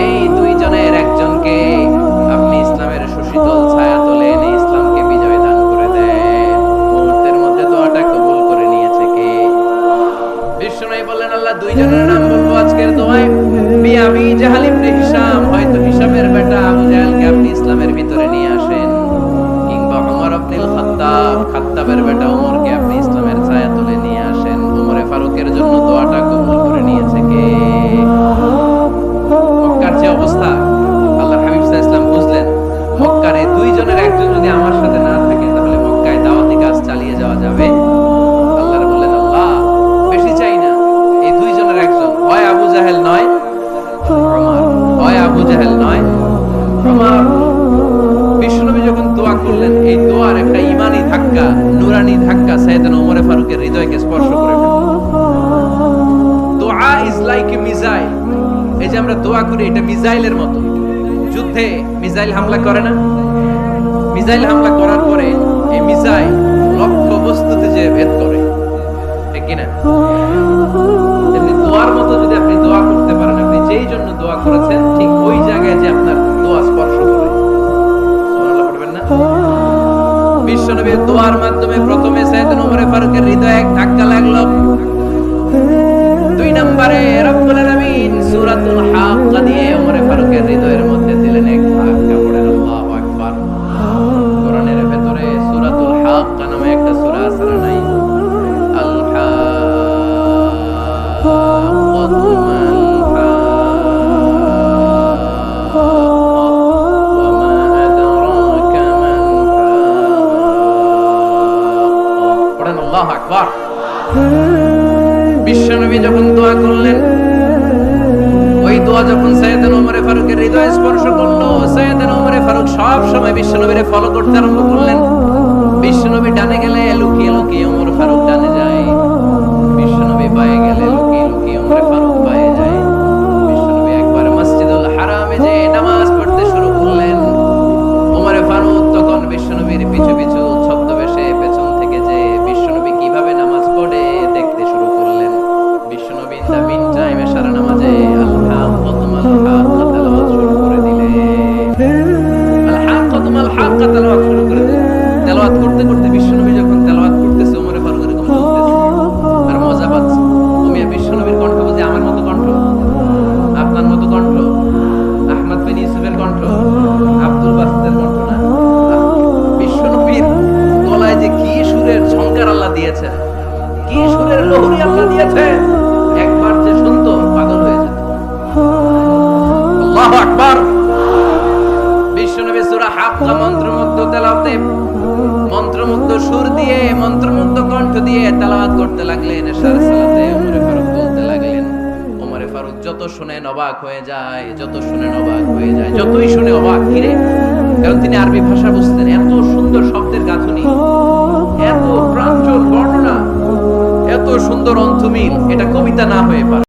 এই দুইজনের একজনকে আপনি ইসলামের সুশীতল ছায়াতলে এনে ইসলামকে বিজয় দান করে দেন। মুহূর্তের মধ্যে দোয়াটা কবুল করে নিয়েছে কে? বিশ্বনবী বললেন, আল্লাহ দুইজনের নাম বলবো আজকের দোয়ায়। আবি জাহল ইবনে হিশাম, হয়তো হিশামের বেটা আবু জাহলকে আপনি ইসলামের ভিতরে নিয়ে আসেন, কিংবা ওমর ইবনুল খাত্তাব, খাত্তাবের বেটা ওমরকে আপনি ইসলামের ছায়াতলে নিয়ে আসেন। ওমরে ফারুকের জন্য দোয়াটা কবুল করে নিয়েছে কে? মক্কার যে অবস্থা, আল্লাহর হাবিব সাল্লাল্লাহু আলাইহি ওয়াসাল্লাম বুঝলেন মক্কার এই দুইজনের একজন যদি আমার সাথে না থাকে তাহলে মক্কায় দাওয়াতি কাজ চালিয়ে যাওয়া যাবে। আল্লাহর বললেন, আল্লাহ বেশি চাই না, এই দুইজনের একজন, হয় আবু জাহেল নয় ওমর, হয় আবু জাহেল নয় ওমর। বিশ্বনবী যখন দোয়া করলেন, এই দোয়ার একটা ঈমানি ধাক্কা, নূরানি ধাক্কা সাইয়েদনা ওমর ফারুকের হৃদয়কে স্পর্শ করে ফেলল। দোয়া ইজ লাইক এ মিসাইল। এই যে আমরা দোয়া করি, এটা মিসাইলের মতো। যুদ্ধে মিসাইল হামলা করে না? মিসাইল হামলা করার পরে এই মিসাইল লক্ষ্য বস্তুতে যে ভেদ করে, ঠিক কি না? এমনি দোয়ার মতো যদি আপনি দোয়া করতে পারেন, আপনি যেই জন্য দোয়া করেছেন ঠিক ওই জায়গায় যে আপনার দোয়া স্পর্শ করে। সুবহানাল্লাহ পড়বেন না? বিশ্বনবীর দোয়ার মাধ্যমে প্রথমে সাইয়েদনা ওমর ফারুকের হৃদয়ে এক ধাক্কা লাগলো। দুই নম্বরে রব্বুল আলামিন সূরাতুল হাক্কা দিয়ে ওমর ফারুকের হৃদয়ের মধ্যে দিলেন এক ধাক্কা। পড়েন আল্লাহু আকবার। কোরআনের ভেতরে সূরাতুল হাক্কা নামে একটা সূরা আছে না নাই? আল হাক্কাতুল হাক্কা ওয়া মা আদরাকা মান হাক্কা। পড়েন আল্লাহু আকবার। বিশ্বনবী যখন দোয়া করলেন, ওই দোয়া যখন সাইয়েদনা ওমর ফারুকের হৃদয়ে স্পর্শ করলো, সাইয়েদনা ওমর ফারুক সব সময় বিশ্বনবীরে ফলো করতে আরম্ভ করলেন। বিশ্বনবী ডানে গেলে লুকিয়ে লুকিয়ে ওমর ফারুক ডানে যায়, বিশ্বনবী বায়ে গেলে লুকিয়ে লুকিয়ে ওমর ফারুক বায়ে যায়। বিশ্বনবী একবার মসজিদুল হারামে যে নামাজ পড়তে শুরু করলেন, ওমর ফারুক তখন বিশ্বনবীর পিছু পিছু ছদ্মবেশে পেছন থেকে যে বিশ্বনবী কিভাবে নামাজ পড়ে দেখতে শুরু করলেন। বিশ্বনবী ইন দা মিন টাইম সারা নামাজে আল হাক্কাতুল হাক্কা তেলাওয়াত শুরু করে দিলেন। আল হাক্কাতুল হাক্কা তেলাওয়াত শুরু করে দিলেন। তেলাওয়াত করতে করতে বিশ্বনবী যখন তেলাওয়াত করতেছে, ওমর ফারুক এরকম চলতেছে আর মজা পাচ্ছে। তুমি বিশ্বনবীর কণ্ঠ বুঝি আমার মতো কণ্ঠ, আপনার মতো কণ্ঠ, আহমদ বিন ইউসুফের কণ্ঠ, আব্দুল বাসিতের কণ্ঠ না। বিশ্বনবীর গলায় যে কি সুরের ঝংকার আল্লাহ দিয়েছেন, কি সুরের লহরী আল্লাহ দিয়েছেন, একবার যে শুনতো পাগল হয়ে যেত। আল্লাহু আকবার। বিশ্বনবী সূরা হাক্কা মন্ত্রমুগ্ধ তেলাওয়াতে, মন্ত্রমুগ্ধ সুর দিয়ে, মন্ত্রমুগ্ধ কণ্ঠ দিয়ে তেলাওয়াত করতে লাগলেন। এশার সালাতে ওমর ফারুক বলতে লাগলেন। ওমর ফারুক যত শুনেন অবাক হয়ে যায়, যত শুনেন অবাক হয়ে যায়, যতই শুনে অবাক। কিরে? কারণ তিনি আরবি ভাষা বুঝতেন। এত সুন্দর শব্দের গাঁথুনি, এত প্রাঞ্জল বর্ণনা, এত সুন্দর অন্তমিল, এটা কবিতা না হয়ে পারে।